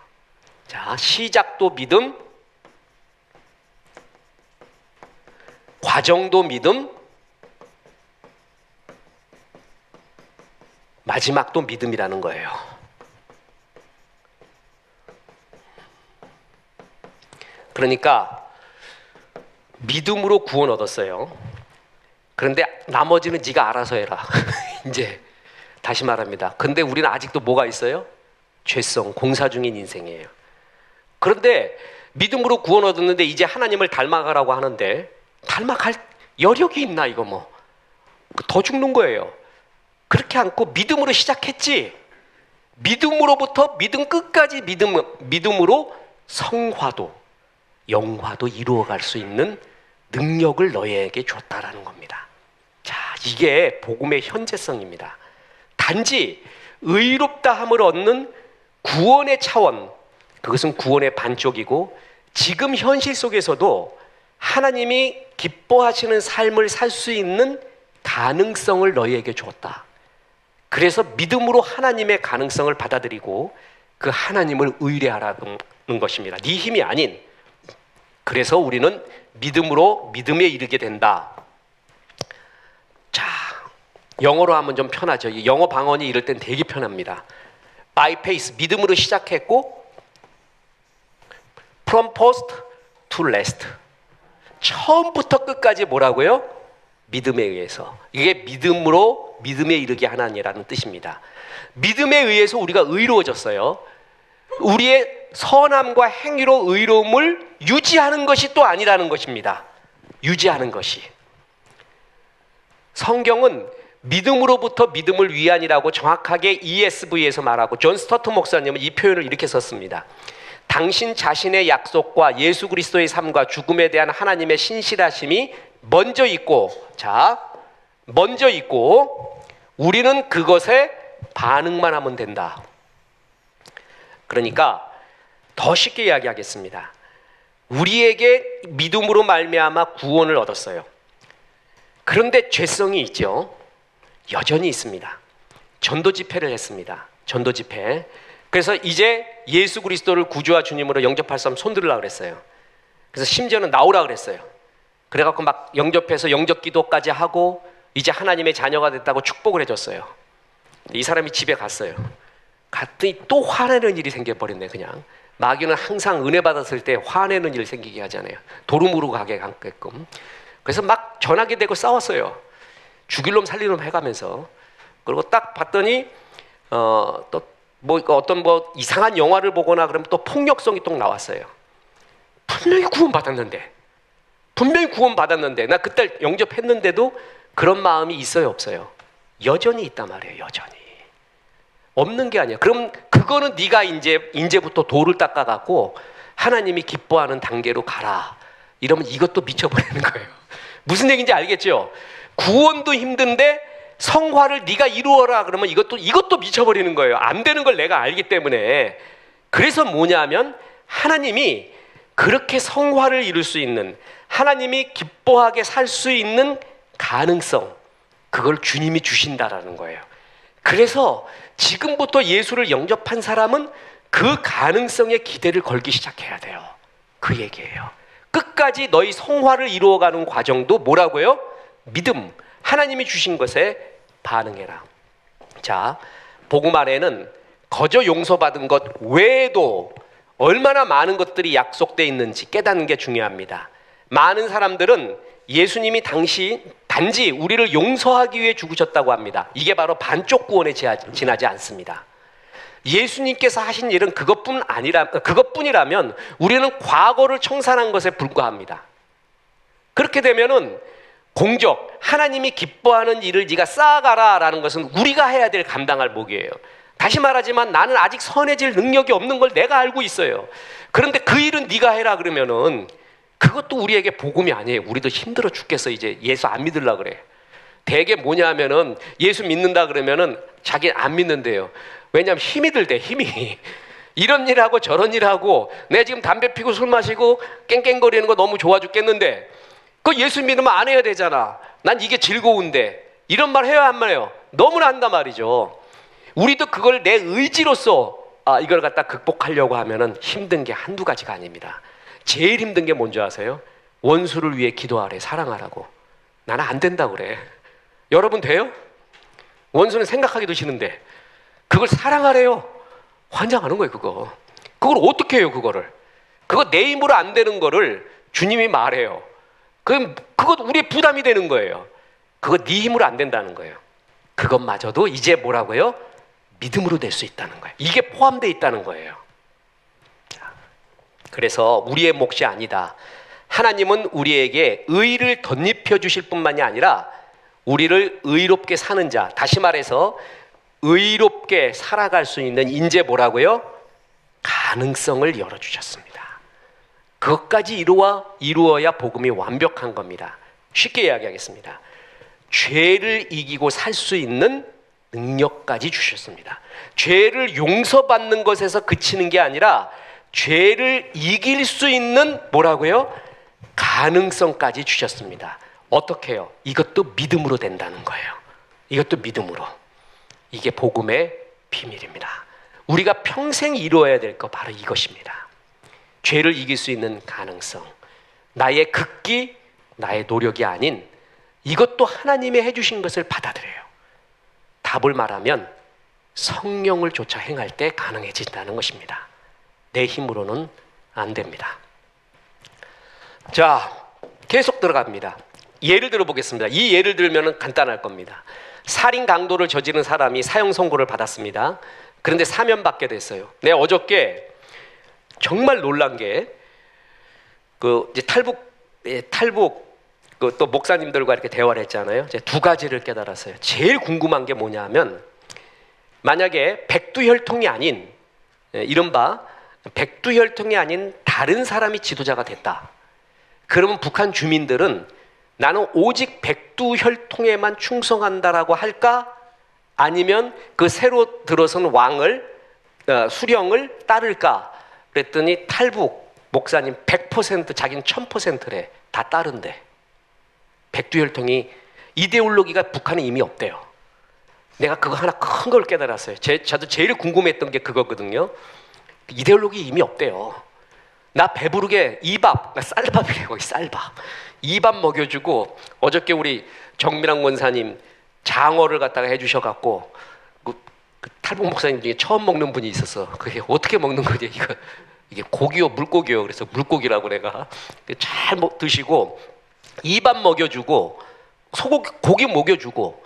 자, 시작도 믿음, 과정도 믿음, 마지막도 믿음이라는 거예요. 그러니까 믿음으로 구원 얻었어요. 그런데 나머지는 네가 알아서 해라. 이제 다시 말합니다. 근데 우리는 아직도 뭐가 있어요? 죄성, 공사 중인 인생이에요. 그런데 믿음으로 구원 얻었는데 이제 하나님을 닮아가라고 하는데 닮아갈 여력이 있나 이거 뭐. 더 죽는 거예요. 그렇게 않고 믿음으로 시작했지. 믿음으로부터 믿음 끝까지 믿음으로 성화도 영화도 이루어갈 수 있는 능력을 너희에게 줬다라는 겁니다. 자, 이게 복음의 현재성입니다. 단지 의롭다함을 얻는 구원의 차원, 그것은 구원의 반쪽이고 지금 현실 속에서도 하나님이 기뻐하시는 삶을 살 수 있는 가능성을 너희에게 줬다. 그래서 믿음으로 하나님의 가능성을 받아들이고 그 하나님을 의뢰하라는 것입니다. 네 힘이 아닌. 그래서 우리는 믿음으로 믿음에 이르게 된다. 자, 영어로 하면 좀 편하죠. 영어 방언이 이럴 땐 되게 편합니다. By faith, 믿음으로 시작했고 From first to last, 처음부터 끝까지 뭐라고요? 믿음에 의해서. 이게 믿음으로 믿음에 이르게 하나니라는 뜻입니다. 믿음에 의해서 우리가 의로워졌어요. 우리의 선함과 행위로 의로움을 유지하는 것이 또 아니라는 것입니다. 유지하는 것이. 성경은 믿음으로부터 믿음을 위한이라고 정확하게 ESV에서 말하고 존 스터트 목사님은 이 표현을 이렇게 썼습니다. 당신 자신의 약속과 예수 그리스도의 삶과 죽음에 대한 하나님의 신실하심이 먼저 있고, 자, 먼저 있고 우리는 그것에 반응만 하면 된다. 그러니까 더 쉽게 이야기하겠습니다. 우리에게 믿음으로 말미암아 구원을 얻었어요. 그런데 죄성이 있죠. 여전히 있습니다. 전도 집회를 했습니다. 전도 집회. 그래서 이제 예수 그리스도를 구주와 주님으로 영접할 사람 손 들으려고 그랬어요. 그래서 심지어는 나오라 그랬어요. 그래갖고 막 영접해서 영접 기도까지 하고 이제 하나님의 자녀가 됐다고 축복을 해줬어요. 이 사람이 집에 갔어요. 갔더니 또 화내는 일이 생겨버렸네. 그냥 마귀는 항상 은혜 받았을 때 화내는 일 생기게 하잖아요. 도루묵으로 가게 하게끔. 그래서 막 전화기 대고 싸웠어요. 죽일 놈 살릴 놈 해가면서. 그리고 딱 봤더니 또 뭐 어떤 뭐 이상한 영화를 보거나 그러면 또 폭력성이 또 나왔어요. 분명히 구원받았는데 나 그때 영접했는데도 그런 마음이 있어요, 없어요? 여전히 있단 말이에요. 여전히 없는 게 아니야. 그럼 그거는 네가 이제부터 돌을 닦아갖고 하나님이 기뻐하는 단계로 가라. 이러면 이것도 미쳐버리는 거예요. 무슨 얘기인지 알겠죠? 구원도 힘든데 성화를 네가 이루어라 그러면 이것도 미쳐버리는 거예요. 안 되는 걸 내가 알기 때문에. 그래서 뭐냐면 하나님이 그렇게 성화를 이룰 수 있는, 하나님이 기뻐하게 살 수 있는 가능성, 그걸 주님이 주신다라는 거예요. 그래서 지금부터 예수를 영접한 사람은 그 가능성에 기대를 걸기 시작해야 돼요. 그 얘기예요. 끝까지 너희 성화를 이루어가는 과정도 뭐라고요? 믿음, 하나님이 주신 것에 반응해라. 자, 복음 안에는 거저 용서받은 것 외에도 얼마나 많은 것들이 약속되어 있는지 깨닫는 게 중요합니다. 많은 사람들은 예수님이 단지 우리를 용서하기 위해 죽으셨다고 합니다. 이게 바로 반쪽 구원에 지나지 않습니다. 예수님께서 하신 일은 그것뿐이라면 우리는 과거를 청산한 것에 불과합니다. 그렇게 되면은 공적, 하나님이 기뻐하는 일을 네가 쌓아가라라는 것은 우리가 해야 될 감당할 몫이에요. 다시 말하지만 나는 아직 선해질 능력이 없는 걸 내가 알고 있어요. 그런데 그 일은 네가 해라 그러면은 그것도 우리에게 복음이 아니에요. 우리도 힘들어 죽겠어. 이제 예수 안 믿으려고 그래. 대개 뭐냐면은 예수 믿는다 그러면은 자기 안 믿는데요. 왜냐하면 힘이 들대. 힘이. 이런 일하고 저런 일하고 내 지금 담배 피고 술 마시고 깽깽거리는 거 너무 좋아 죽겠는데 그 예수 믿으면 안 해야 되잖아. 난 이게 즐거운데. 이런 말 해야 안 말해요? 너무나 한단 말이죠. 우리도 그걸 내 의지로서 이걸 갖다 극복하려고 하면은 힘든 게 한두 가지가 아닙니다. 제일 힘든 게 뭔지 아세요? 원수를 위해 기도하래. 사랑하라고. 나는 안 된다고 그래. 여러분 돼요? 원수는 생각하기도 싫은데 그걸 사랑하래요. 환장하는 거예요. 그걸 어떻게 해요? 그거 내 힘으로 안 되는 거를 주님이 말해요. 그것 우리의 부담이 되는 거예요. 그거 네 힘으로 안 된다는 거예요. 그것마저도 이제 뭐라고요? 믿음으로 될 수 있다는 거예요. 이게 포함되어 있다는 거예요. 그래서 우리의 몫이 아니다. 하나님은 우리에게 의를 덧입혀 주실 뿐만이 아니라 우리를 의롭게 사는 자, 다시 말해서 의롭게 살아갈 수 있는 이제 뭐라고요? 가능성을 열어주셨습니다. 그것까지 이루어야 복음이 완벽한 겁니다. 쉽게 이야기하겠습니다. 죄를 이기고 살 수 있는 능력까지 주셨습니다. 죄를 용서받는 것에서 그치는 게 아니라 죄를 이길 수 있는 뭐라고요? 가능성까지 주셨습니다. 어떻게 해요? 이것도 믿음으로 된다는 거예요. 이것도 믿음으로. 이게 복음의 비밀입니다. 우리가 평생 이루어야 될 거 바로 이것입니다. 죄를 이길 수 있는 가능성. 나의 극기, 나의 노력이 아닌 이것도 하나님이 해주신 것을 받아들여요. 답을 말하면 성령을 쫓아 행할 때 가능해진다는 것입니다. 내 힘으로는 안 됩니다. 자, 계속 들어갑니다. 예를 들어보겠습니다. 이 예를 들면 간단할 겁니다. 살인 강도를 저지른 사람이 사형 선고를 받았습니다. 그런데 사면받게 됐어요. 내가 어저께 정말 놀란 게 이제 탈북 또 목사님들과 이렇게 대화를 했잖아요. 이제 두 가지를 깨달았어요. 제일 궁금한 게 뭐냐면 만약에 백두혈통이 아닌 이른바 백두혈통이 아닌 다른 사람이 지도자가 됐다. 그러면 북한 주민들은 나는 오직 백두혈통에만 충성한다라고 할까? 아니면 그 새로 들어선 수령을 따를까? 그랬더니 탈북 목사님 100% 자기는 1000%래. 다 따른대. 백두혈통이 이데올로기가 북한에 이미 없대요. 내가 그거 하나 큰 걸 깨달았어요. 저도 제일 궁금했던 게 그거거든요. 이데올로기 이미 없대요. 나 배부르게 나 쌀밥이래요. 거기 쌀밥. 2밥 먹여주고 어저께 우리 정미랑 원사님 장어를 갖다가 해주셔갖고 그 탈북 목사님 중에 처음 먹는 분이 있었어. 그게 어떻게 먹는 거냐 이게 고기요 물고기요. 그래서 물고기라고 내가 잘 드시고 입안 먹여주고 소고기 고기 먹여주고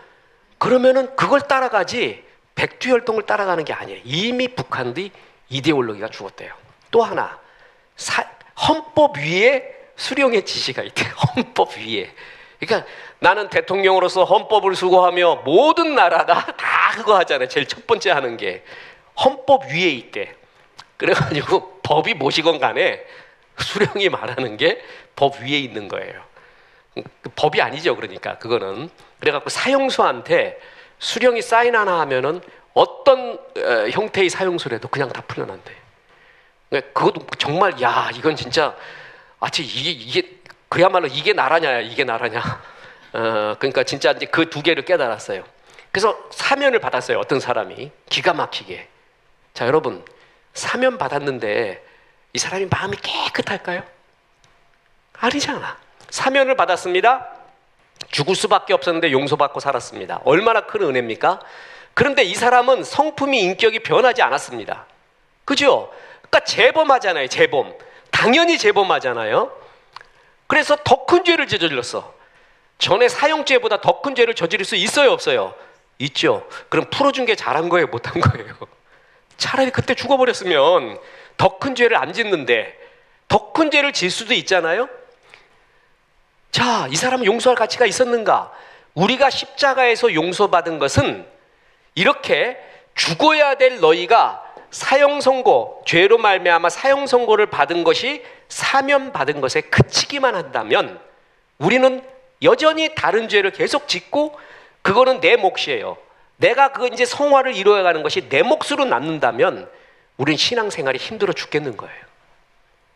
그러면은 그걸 따라가지 백두혈통을 따라가는 게 아니에요. 이미 북한의 이데올로기가 죽었대요. 또 하나 헌법 위에 수령의 지시가 있대요. 헌법 위에. 그러니까 나는 대통령으로서 헌법을 수호하며 모든 나라가 다 그거 하잖아요. 제일 첫 번째 하는 게 헌법 위에 있대. 그래가지고 법이 뭐시건 간에 수령이 말하는 게 법 위에 있는 거예요. 법이 아니죠. 그러니까 그거는 그래갖고 사형수한테 수령이 사인 하나 하면은 어떤 형태의 사형수라도 그냥 다 풀려난대. 그것도 정말 야 이건 진짜 이게 그야말로 이게 나라냐 이게 나라냐. 그러니까 진짜 이제 그 두 개를 깨달았어요. 그래서 사면을 받았어요. 어떤 사람이 기가 막히게. 자 여러분 사면 받았는데 이 사람이 마음이 깨끗할까요? 아니잖아. 사면을 받았습니다. 죽을 수밖에 없었는데 용서받고 살았습니다. 얼마나 큰 은혜입니까? 그런데 이 사람은 성품이 인격이 변하지 않았습니다. 그죠? 그러니까 재범하잖아요. 재범. 당연히 재범하잖아요. 그래서 더 큰 죄를 저질렀어. 전에 사형죄보다 더 큰 죄를 저지를 수 있어요 없어요? 있죠. 그럼 풀어준 게 잘한 거예요 못한 거예요? 차라리 그때 죽어버렸으면 더 큰 죄를 안 짓는데 더 큰 죄를 질 수도 있잖아요. 자, 이 사람은 용서할 가치가 있었는가? 우리가 십자가에서 용서받은 것은 이렇게 죽어야 될 너희가 사형 선고, 죄로 말미암아 사형 선고를 받은 것이 사면 받은 것에 그치기만 한다면 우리는 여전히 다른 죄를 계속 짓고 그거는 내 몫이에요. 내가 그 이제 성화를 이루어가는 것이 내 몫으로 남는다면 우린 신앙생활이 힘들어 죽겠는 거예요.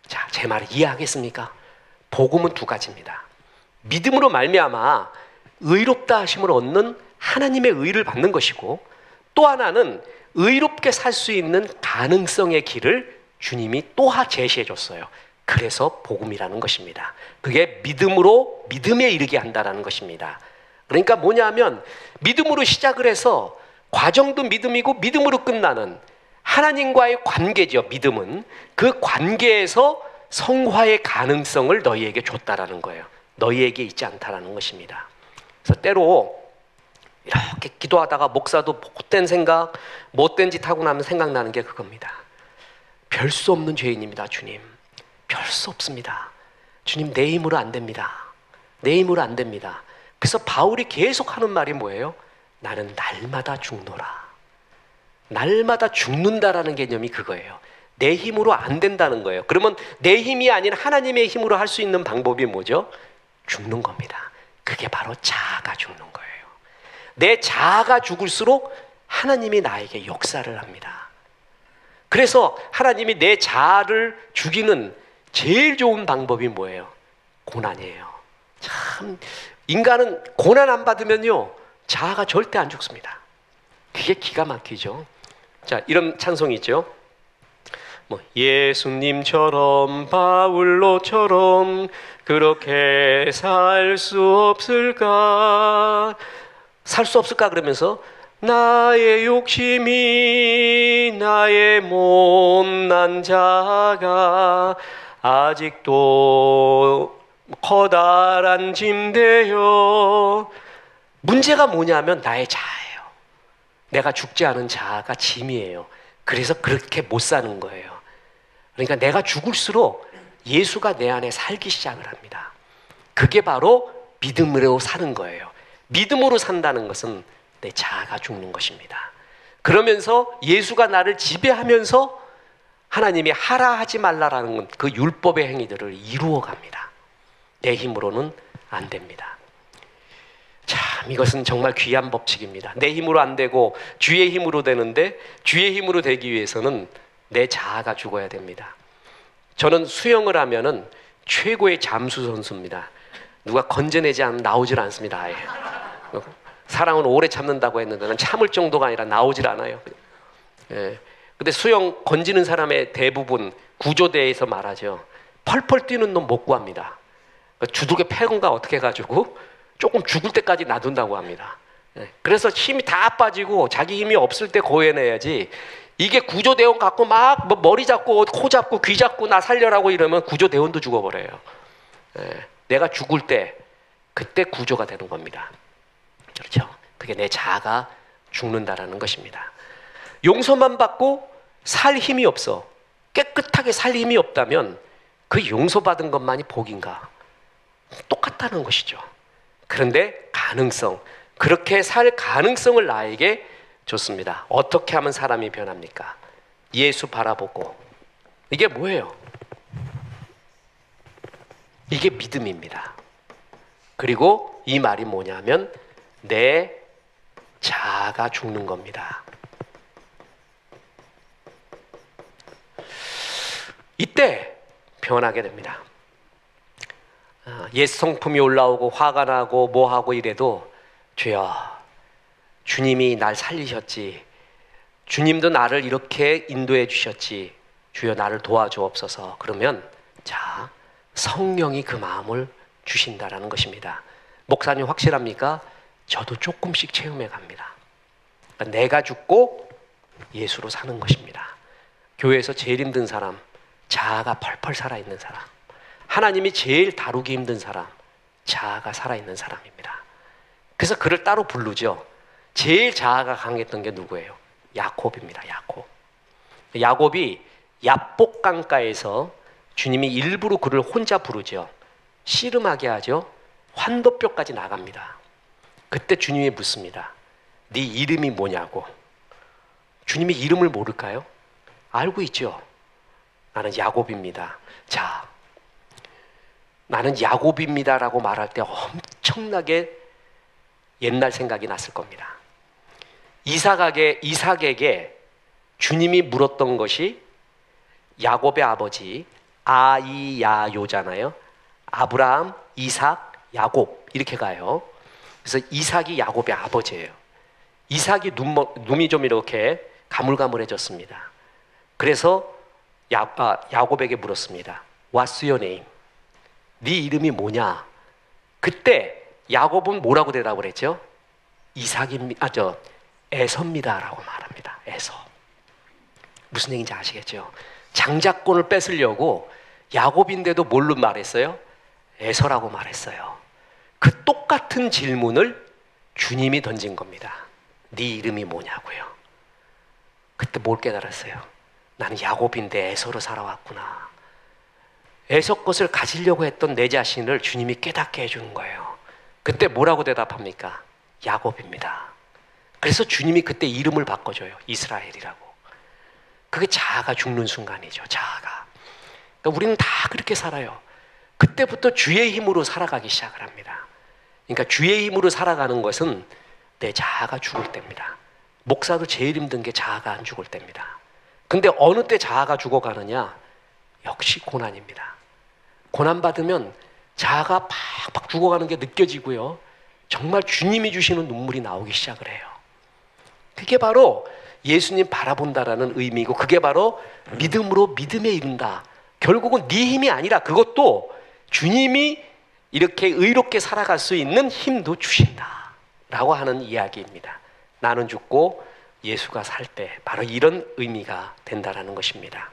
자, 제 말을 이해하겠습니까? 복음은 두 가지입니다. 믿음으로 말미암아 의롭다 하심을 얻는 하나님의 의를 받는 것이고 또 하나는 의롭게 살 수 있는 가능성의 길을 주님이 또 제시해 줬어요. 그래서 복음이라는 것입니다. 그게 믿음으로 믿음에 이르게 한다는 것입니다. 그러니까 뭐냐면 믿음으로 시작을 해서 과정도 믿음이고 믿음으로 끝나는 하나님과의 관계죠. 믿음은 그 관계에서 성화의 가능성을 너희에게 줬다라는 거예요. 너희에게 있지 않다라는 것입니다. 그래서 때로 이렇게 기도하다가 목사도 못된 생각, 못된 짓 하고 나면 생각나는 게 그겁니다. 별 수 없는 죄인입니다. 주님, 별 수 없습니다. 주님, 내 힘으로 안 됩니다. 내 힘으로 안 됩니다. 그래서 바울이 계속 하는 말이 뭐예요? 나는 날마다 죽노라. 날마다 죽는다라는 개념이 그거예요. 내 힘으로 안 된다는 거예요. 그러면 내 힘이 아닌 하나님의 힘으로 할 수 있는 방법이 뭐죠? 죽는 겁니다. 그게 바로 자아가 죽는 거예요. 내 자아가 죽을수록 하나님이 나에게 역사를 합니다. 그래서 하나님이 내 자아를 죽이는 제일 좋은 방법이 뭐예요? 고난이에요. 참 인간은 고난 안 받으면요 자아가 절대 안 죽습니다. 그게 기가 막히죠. 자, 이런 찬송이 있죠. 예수님처럼 바울로처럼 그렇게 살 수 없을까? 살 수 없을까? 그러면서 나의 욕심이 나의 못난 자가 아직도 커다란 짐되어. 문제가 뭐냐면 나의 자아예요. 내가 죽지 않은 자아가 짐이에요. 그래서 그렇게 못 사는 거예요. 그러니까 내가 죽을수록 예수가 내 안에 살기 시작을 합니다. 그게 바로 믿음으로 사는 거예요. 믿음으로 산다는 것은 내 자아가 죽는 것입니다. 그러면서 예수가 나를 지배하면서 하나님이 하라 하지 말라라는 그 율법의 행위들을 이루어 갑니다. 내 힘으로는 안 됩니다. 참 이것은 정말 귀한 법칙입니다. 내 힘으로 안 되고 주의 힘으로 되는데 주의 힘으로 되기 위해서는 내 자아가 죽어야 됩니다. 저는 수영을 하면은 최고의 잠수 선수입니다. 누가 건져내지 않으면 나오질 않습니다. 아예. 사랑은 오래 참는다고 했는데 난 참을 정도가 아니라 나오질 않아요. 예. 근데 수영 건지는 사람의 대부분 구조대에서 말하죠. 펄펄 뛰는 놈 못 구합니다. 주둥에 패건가 어떻게 해가지고 조금 죽을 때까지 놔둔다고 합니다. 그래서 힘이 다 빠지고 자기 힘이 없을 때 고해내야지, 이게 구조대원 갖고 막 머리 잡고 코 잡고 귀 잡고 나 살려라고 이러면 구조대원도 죽어버려요. 내가 죽을 때 그때 구조가 되는 겁니다. 그렇죠? 그게 내 자아가 죽는다라는 것입니다. 용서만 받고 살 힘이 없어, 깨끗하게 살 힘이 없다면 그 용서받은 것만이 복인가? 똑같다는 것이죠. 그런데 가능성, 그렇게 살 가능성을 나에게 줬습니다. 어떻게 하면 사람이 변합니까? 예수 바라보고. 이게 뭐예요? 이게 믿음입니다. 그리고 이 말이 뭐냐면 내 자아가 죽는 겁니다. 이때 변하게 됩니다. 옛 성품이 올라오고 화가 나고 뭐하고 이래도, 주여, 주님이 날 살리셨지, 주님도 나를 이렇게 인도해 주셨지, 주여 나를 도와주옵소서. 그러면 자, 성령이 그 마음을 주신다라는 것입니다. 목사님 확실합니까? 저도 조금씩 체험해 갑니다. 그러니까 내가 죽고 예수로 사는 것입니다. 교회에서 제일 힘든 사람, 자아가 펄펄 살아있는 사람. 하나님이 제일 다루기 힘든 사람, 자아가 살아있는 사람입니다. 그래서 그를 따로 부르죠. 제일 자아가 강했던 게 누구예요? 야곱입니다. 야곱. 야곱이 야복 강가에서 주님이 일부러 그를 혼자 부르죠. 씨름하게 하죠. 환도뼈까지 나갑니다. 그때 주님이 묻습니다. 네 이름이 뭐냐고. 주님이 이름을 모를까요? 알고 있죠. 나는 야곱입니다. 자, 나는 야곱입니다라고 말할 때 엄청나게 옛날 생각이 났을 겁니다. 이삭에게 주님이 물었던 것이 야곱의 아버지 아이야요잖아요. 아브라함, 이삭, 야곱 이렇게 가요. 그래서 이삭이 야곱의 아버지예요. 이삭이 눈이 좀 이렇게 가물가물해졌습니다. 그래서 야곱에게 물었습니다. What's your name? 네 이름이 뭐냐? 그때 야곱은 뭐라고 대답을 했죠? 에서입니다라고 말합니다. 에서. 무슨 얘기인지 아시겠죠? 장자권을 뺏으려고 야곱인데도 뭘로 말했어요? 에서라고 말했어요. 그 똑같은 질문을 주님이 던진 겁니다. 네 이름이 뭐냐고요. 그때 뭘 깨달았어요? 나는 야곱인데 에서로 살아왔구나. 에서 것을 가지려고 했던 내 자신을 주님이 깨닫게 해주는 거예요. 그때 뭐라고 대답합니까? 야곱입니다. 그래서 주님이 그때 이름을 바꿔줘요. 이스라엘이라고. 그게 자아가 죽는 순간이죠. 자아가. 그러니까 우리는 다 그렇게 살아요. 그때부터 주의 힘으로 살아가기 시작을 합니다. 그러니까 주의 힘으로 살아가는 것은 내 자아가 죽을 때입니다. 목사도 제일 힘든 게 자아가 안 죽을 때입니다. 근데 어느 때 자아가 죽어가느냐? 역시 고난입니다. 고난받으면 자아가 팍팍 죽어가는 게 느껴지고요. 정말 주님이 주시는 눈물이 나오기 시작을 해요. 그게 바로 예수님 바라본다라는 의미이고, 그게 바로 믿음으로 믿음에 이른다. 결국은 네 힘이 아니라 그것도 주님이 이렇게 의롭게 살아갈 수 있는 힘도 주신다 라고 하는 이야기입니다. 나는 죽고 예수가 살 때 바로 이런 의미가 된다라는 것입니다.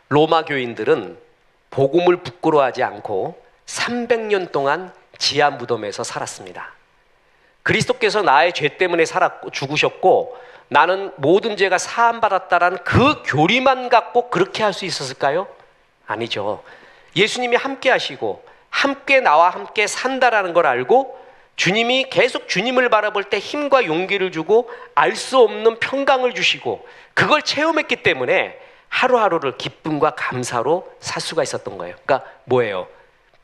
로마 교인들은 복음을 부끄러워하지 않고 300년 동안 지하 무덤에서 살았습니다. 그리스도께서 나의 죄 때문에 죽으셨고 나는 모든 죄가 사함받았다라는 그 교리만 갖고 그렇게 할 수 있었을까요? 아니죠. 예수님이 함께 하시고 함께 나와 함께 산다라는 걸 알고 주님이 계속 주님을 바라볼 때 힘과 용기를 주고 알 수 없는 평강을 주시고 그걸 체험했기 때문에 하루하루를 기쁨과 감사로 살 수가 있었던 거예요. 그러니까 뭐예요?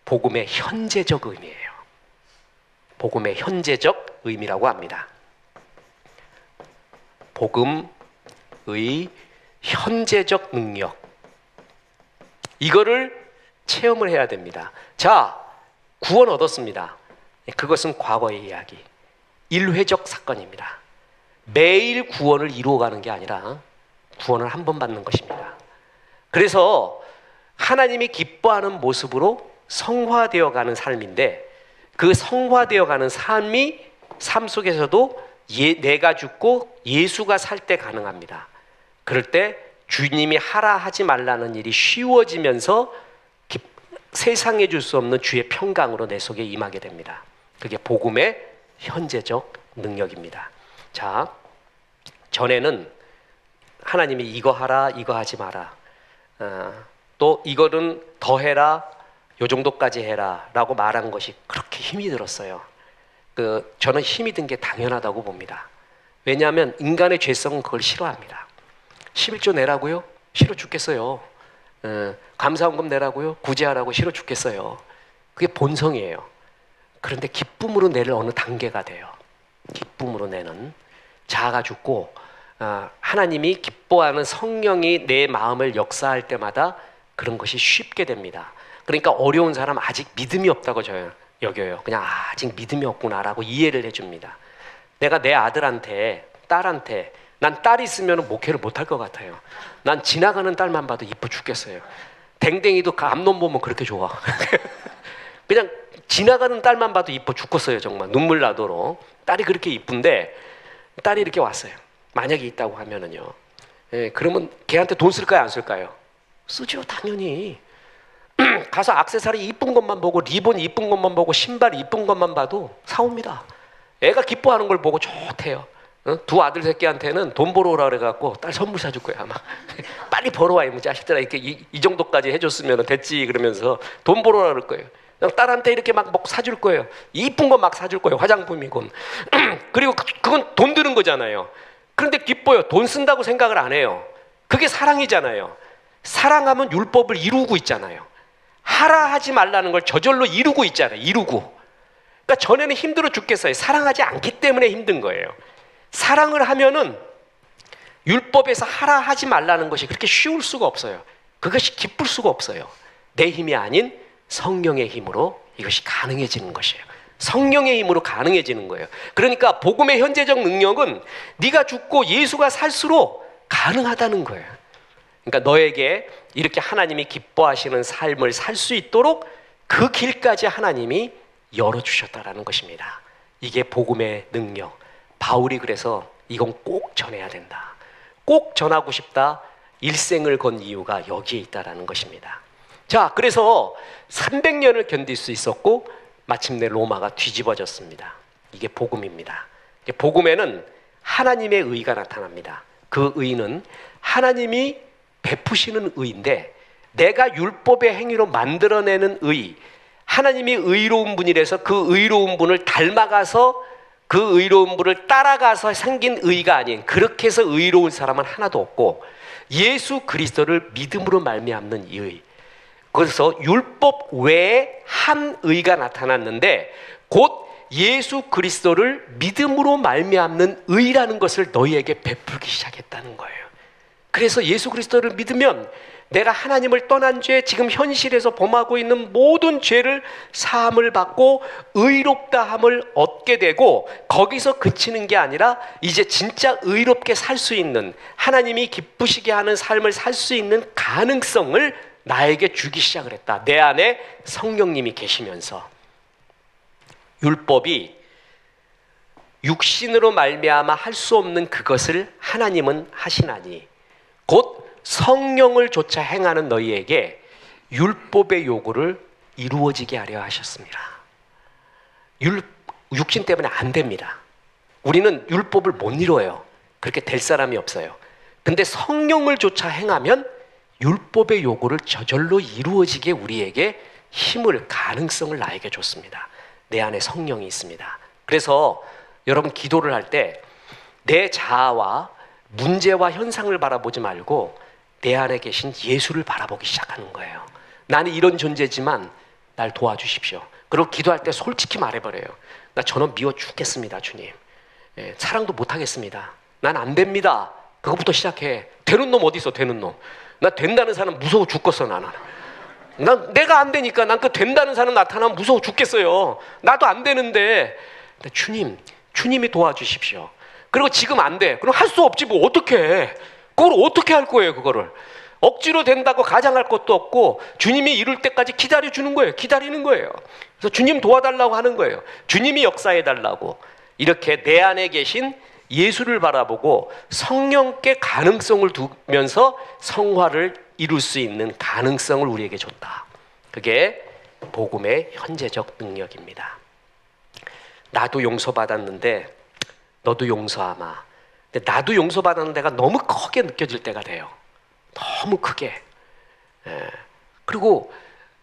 복음의 현재적 의미예요. 복음의 현재적 의미라고 합니다. 복음의 현재적 능력, 이거를 체험을 해야 됩니다. 자, 구원 얻었습니다. 그것은 과거의 이야기, 일회적 사건입니다. 매일 구원을 이루어가는 게 아니라 구원을 한 번 받는 것입니다. 그래서 하나님이 기뻐하는 모습으로 성화되어가는 삶인데, 그 성화되어가는 삶이 삶 속에서도 내가 죽고 예수가 살 때 가능합니다. 그럴 때 주님이 하라 하지 말라는 일이 쉬워지면서 세상에 줄 수 없는 주의 평강으로 내 속에 임하게 됩니다. 그게 복음의 현재적 능력입니다. 자, 전에는 하나님이 이거 하라, 이거 하지 마라, 또 이거는 더 해라, 요 정도까지 해라 라고 말한 것이 그렇게 힘이 들었어요. 저는 힘이 든 게 당연하다고 봅니다. 왜냐하면 인간의 죄성은 그걸 싫어합니다. 11조 내라고요? 싫어 죽겠어요. 감사원금 내라고요? 구제하라고 싫어 죽겠어요. 그게 본성이에요. 그런데 기쁨으로 내를 어느 단계가 돼요. 기쁨으로 내는 자아가 죽고 하나님이 기뻐하는 성령이 내 마음을 역사할 때마다 그런 것이 쉽게 됩니다. 그러니까 어려운 사람 아직 믿음이 없다고 저는 여겨요. 그냥 아직 믿음이 없구나라고 이해를 해줍니다. 내가 내 아들한테, 딸한테, 난 딸이 있으면 목회를 못할 것 같아요. 난 지나가는 딸만 봐도 이뻐 죽겠어요. 댕댕이도 그 앞놈 보면 그렇게 좋아. 그냥 지나가는 딸만 봐도 이뻐 죽겠어요. 정말 눈물 나도록. 딸이 그렇게 이쁜데 딸이 이렇게 왔어요. 만약에 있다고 하면은요. 그러면 걔한테 돈 쓸까요, 안 쓸까요? 쓰죠, 당연히. 가서 액세서리 이쁜 것만 보고, 리본 이쁜 것만 보고, 신발 이쁜 것만 봐도 사옵니다. 애가 기뻐하는 걸 보고 좋대요. 두 아들 새끼한테는 돈 벌어오라 그래갖고 딸 선물 사줄 거야 아마. 빨리 벌어와 이 자식들아, 이렇게 이 정도까지 해줬으면 됐지 그러면서 돈 벌어오라 그럴 거예요. 그냥 딸한테 이렇게 막 사줄 거예요. 이쁜 거 막 사줄 거예요. 화장품이건. 그리고 그건 돈 드는 거잖아요. 그런데 기뻐요. 돈 쓴다고 생각을 안 해요. 그게 사랑이잖아요. 사랑하면 율법을 이루고 있잖아요. 하라 하지 말라는 걸 저절로 이루고 있잖아요. 이루고. 그러니까 전에는 힘들어 죽겠어요. 사랑하지 않기 때문에 힘든 거예요. 사랑을 하면은 율법에서 하라 하지 말라는 것이 그렇게 쉬울 수가 없어요. 그것이 기쁠 수가 없어요. 내 힘이 아닌 성령의 힘으로 이것이 가능해지는 것이에요. 성령의 힘으로 가능해지는 거예요. 그러니까 복음의 현재적 능력은 네가 죽고 예수가 살수록 가능하다는 거예요. 그러니까 너에게 이렇게 하나님이 기뻐하시는 삶을 살 수 있도록 그 길까지 하나님이 열어주셨다라는 것입니다. 이게 복음의 능력. 바울이 그래서 이건 꼭 전해야 된다. 꼭 전하고 싶다. 일생을 건 이유가 여기에 있다라는 것입니다. 자, 그래서 300년을 견딜 수 있었고 마침내 로마가 뒤집어졌습니다. 이게 복음입니다. 복음에는 하나님의 의가 나타납니다. 그 의는 하나님이 베푸시는 의인데 내가 율법의 행위로 만들어내는 의, 하나님이 의로운 분이라서 그 의로운 분을 닮아가서 그 의로운 분을 따라가서 생긴 의가 아닌, 그렇게 해서 의로운 사람은 하나도 없고 예수 그리스도를 믿음으로 말미암는 이 의. 그래서 율법 외에 한 의가 나타났는데 곧 예수 그리스도를 믿음으로 말미암는 의라는 것을 너희에게 베풀기 시작했다는 거예요. 그래서 예수 그리스도를 믿으면 내가 하나님을 떠난 죄, 지금 현실에서 범하고 있는 모든 죄를 사함을 받고 의롭다함을 얻게 되고, 거기서 그치는 게 아니라 이제 진짜 의롭게 살 수 있는, 하나님이 기쁘시게 하는 삶을 살 수 있는 가능성을 나에게 주기 시작을 했다. 내 안에 성령님이 계시면서. 율법이 육신으로 말미암아 할 수 없는 그것을 하나님은 하시나니 곧 성령을 조차 행하는 너희에게 율법의 요구를 이루어지게 하려 하셨습니다. 육신 때문에 안 됩니다. 우리는 율법을 못 이루어요. 그렇게 될 사람이 없어요. 근데 성령을 조차 행하면 율법의 요구를 저절로 이루어지게 우리에게 힘을, 가능성을 나에게 줬습니다. 내 안에 성령이 있습니다. 그래서 여러분 기도를 할 때 내 자아와 문제와 현상을 바라보지 말고 내 안에 계신 예수를 바라보기 시작하는 거예요. 나는 이런 존재지만 날 도와주십시오. 그리고 기도할 때 솔직히 말해버려요. 나 저는 미워 죽겠습니다, 주님. 사랑도 못하겠습니다. 난 안 됩니다. 그것부터 시작해. 되는 놈 어디 있어, 되는 놈. 나 된다는 사람 무서워 죽겠어, 나는. 내가 안 되니까 난 그 된다는 사람 나타나면 무서워 죽겠어요. 나도 안 되는데. 근데 주님이 도와주십시오. 그리고 지금 안 돼. 그럼 할 수 없지 뭐 어떻게 해. 그걸 어떻게 할 거예요, 그거를. 억지로 된다고 가장할 것도 없고 주님이 이룰 때까지 기다려주는 거예요. 기다리는 거예요. 그래서 주님 도와달라고 하는 거예요. 주님이 역사해달라고. 이렇게 내 안에 계신 예수를 바라보고 성령께 가능성을 두면서 성화를 이룰 수 있는 가능성을 우리에게 줬다. 그게 복음의 현재적 능력입니다. 나도 용서받았는데 너도 용서하마. 근데 나도 용서받았는 데가 너무 크게 느껴질 때가 돼요. 너무 크게. 그리고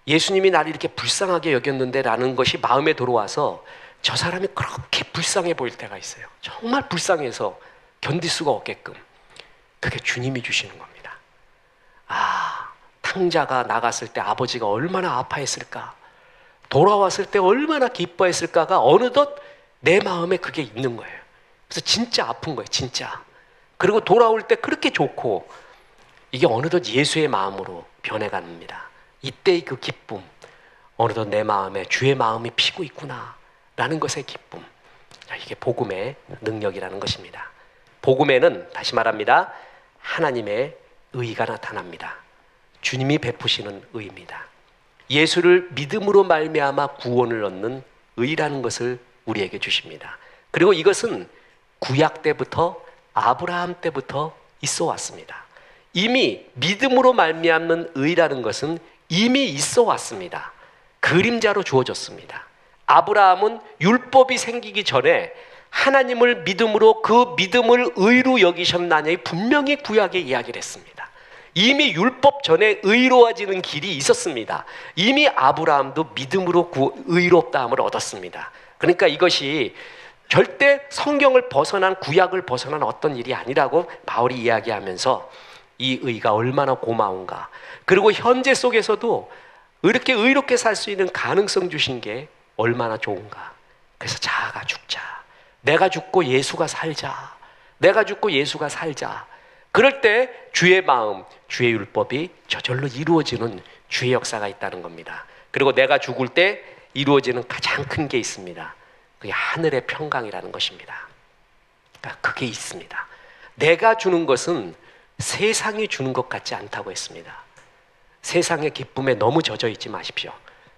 예수님이 나를 이렇게 불쌍하게 여겼는데 라는 것이 마음에 들어와서 저 사람이 그렇게 불쌍해 보일 때가 있어요. 정말 불쌍해서 견딜 수가 없게끔. 그게 주님이 주시는 겁니다. 탕자가 나갔을 때 아버지가 얼마나 아파했을까, 돌아왔을 때 얼마나 기뻐했을까가 어느덧 내 마음에 그게 있는 거예요. 그래서 진짜 아픈 거예요, 진짜. 그리고 돌아올 때 그렇게 좋고, 이게 어느덧 예수의 마음으로 변해갑니다. 이때의 그 기쁨, 어느덧 내 마음에 주의 마음이 피고 있구나 라는 것의 기쁨. 이게 복음의 능력이라는 것입니다. 복음에는 다시 말합니다, 하나님의 의가 나타납니다. 주님이 베푸시는 의입니다. 예수를 믿음으로 말미암아 구원을 얻는 의라는 것을 우리에게 주십니다. 그리고 이것은 구약 때부터, 아브라함 때부터 있어 왔습니다. 이미 믿음으로 말미암는 의라는 것은 이미 있어 왔습니다. 그림자로 주어졌습니다. 아브라함은 율법이 생기기 전에 하나님을 믿음으로 그 믿음을 의로 여기셨나니 분명히 구약에 이야기를 했습니다. 이미 율법 전에 의로워지는 길이 있었습니다. 이미 아브라함도 믿음으로 의롭다함을 얻었습니다. 그러니까 이것이 절대 성경을 벗어난, 구약을 벗어난 어떤 일이 아니라고 바울이 이야기하면서 이 의가 얼마나 고마운가, 그리고 현재 속에서도 이렇게 의롭게 살 수 있는 가능성 주신 게 얼마나 좋은가. 그래서 자아가 죽자, 내가 죽고 예수가 살자, 내가 죽고 예수가 살자. 그럴 때 주의 마음, 주의 율법이 저절로 이루어지는 주의 역사가 있다는 겁니다. 그리고 내가 죽을 때 이루어지는 가장 큰 게 있습니다. 그게 하늘의 평강이라는 것입니다. 그러니까 그게 있습니다. 내가 주는 것은 세상이 주는 것 같지 않다고 했습니다. 세상의 기쁨에 너무 젖어 있지 마십시오.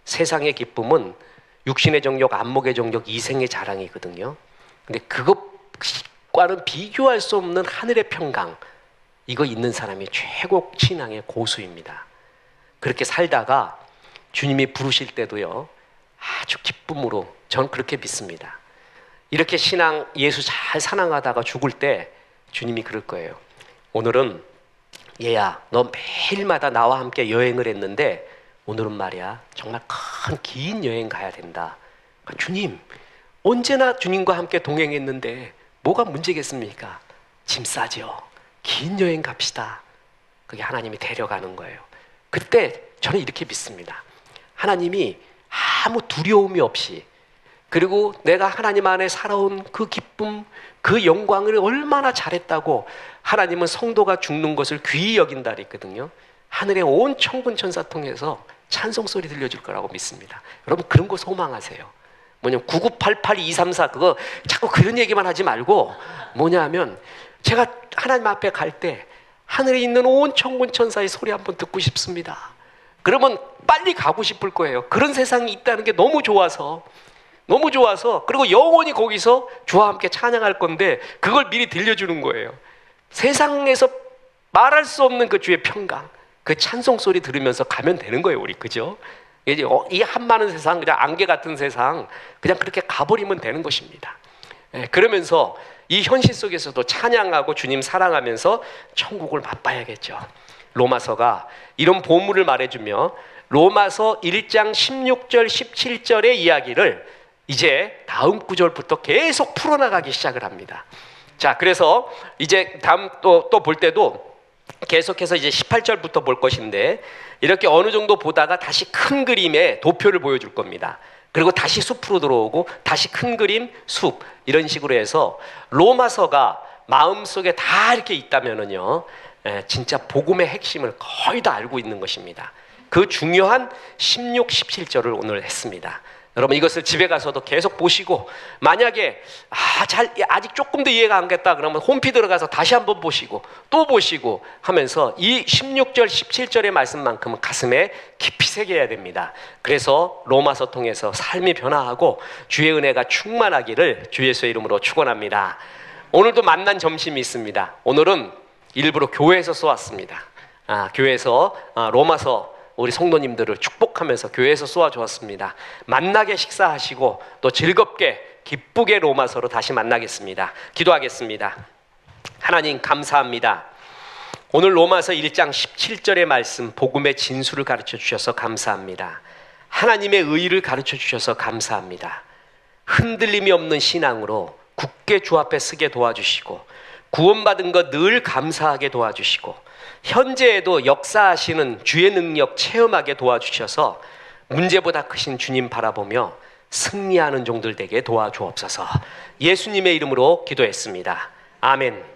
세상의 기쁨은 육신의 정욕, 안목의 정욕, 이생의 자랑이거든요. 근데 그것과는 비교할 수 없는 하늘의 평강, 이거 있는 사람이 최고 신앙의 고수입니다. 그렇게 살다가 주님이 부르실 때도요, 아주 기쁨으로, 전 그렇게 믿습니다. 이렇게 신앙, 예수 잘 사랑하다가 죽을 때 주님이 그럴 거예요. 오늘은 얘야, 너 매일마다 나와 함께 여행을 했는데 오늘은 말이야, 정말 큰 긴 여행 가야 된다. 그러니까 주님, 언제나 주님과 함께 동행했는데 뭐가 문제겠습니까? 짐 싸죠. 긴 여행 갑시다. 그게 하나님이 데려가는 거예요. 그때 저는 이렇게 믿습니다. 하나님이 아무 두려움이 없이, 그리고 내가 하나님 안에 살아온 그 기쁨, 그 영광을 얼마나 잘했다고 하나님은 성도가 죽는 것을 귀히 여긴다 그랬거든요. 하늘의 온 천군 천사 통해서 찬송 소리 들려줄 거라고 믿습니다. 여러분 그런 거 소망하세요. 뭐냐면 9988234 그거 자꾸 그런 얘기만 하지 말고, 뭐냐면 제가 하나님 앞에 갈 때 하늘에 있는 온 천군 천사의 소리 한번 듣고 싶습니다. 그러면 빨리 가고 싶을 거예요. 그런 세상이 있다는 게 너무 좋아서, 너무 좋아서. 그리고 영원히 거기서 주와 함께 찬양할 건데 그걸 미리 들려주는 거예요. 세상에서 말할 수 없는 그 주의 평강, 그 찬송 소리 들으면서 가면 되는 거예요, 우리. 그죠? 이제 이 한많은 세상, 그냥 안개 같은 세상, 그냥 그렇게 가버리면 되는 것입니다. 그러면서 이 현실 속에서도 찬양하고 주님 사랑하면서 천국을 맛봐야겠죠. 로마서가 이런 보물을 말해주며 로마서 1장 16절 17절의 이야기를 이제 다음 구절부터 계속 풀어나가기 시작을 합니다. 자, 그래서 이제 다음 또 볼 때도 계속해서 이제 18절부터 볼 것인데, 이렇게 어느 정도 보다가 다시 큰 그림의 도표를 보여줄 겁니다. 그리고 다시 숲으로 들어오고 다시 큰 그림, 숲, 이런 식으로 해서 로마서가 마음속에 다 이렇게 있다면은요, 진짜 복음의 핵심을 거의 다 알고 있는 것입니다. 그 중요한 16, 17절을 오늘 했습니다. 여러분 이것을 집에 가서도 계속 보시고, 만약에 아직 조금 더 이해가 안 갔다 그러면 홈피 들어가서 다시 한번 보시고 또 보시고 하면서 이 16절 17절의 말씀만큼은 가슴에 깊이 새겨야 됩니다. 그래서 로마서 통해서 삶이 변화하고 주의 은혜가 충만하기를 주 예수의 이름으로 축원합니다. 오늘도 만난 점심이 있습니다. 오늘은 일부러 교회에서 쏘았습니다. 교회에서 로마서 우리 성도님들을 축복하면서 교회에서 쏘아주었습니다. 만나게 식사하시고 또 즐겁게 기쁘게 로마서로 다시 만나겠습니다. 기도하겠습니다. 하나님 감사합니다. 오늘 로마서 1장 17절의 말씀, 복음의 진수를 가르쳐 주셔서 감사합니다. 하나님의 의를 가르쳐 주셔서 감사합니다. 흔들림이 없는 신앙으로 굳게 주 앞에 서게 도와주시고, 구원받은 것 늘 감사하게 도와주시고, 현재에도 역사하시는 주의 능력 체험하게 도와주셔서 문제보다 크신 주님 바라보며 승리하는 종들 되게 도와주옵소서. 예수님의 이름으로 기도했습니다. 아멘.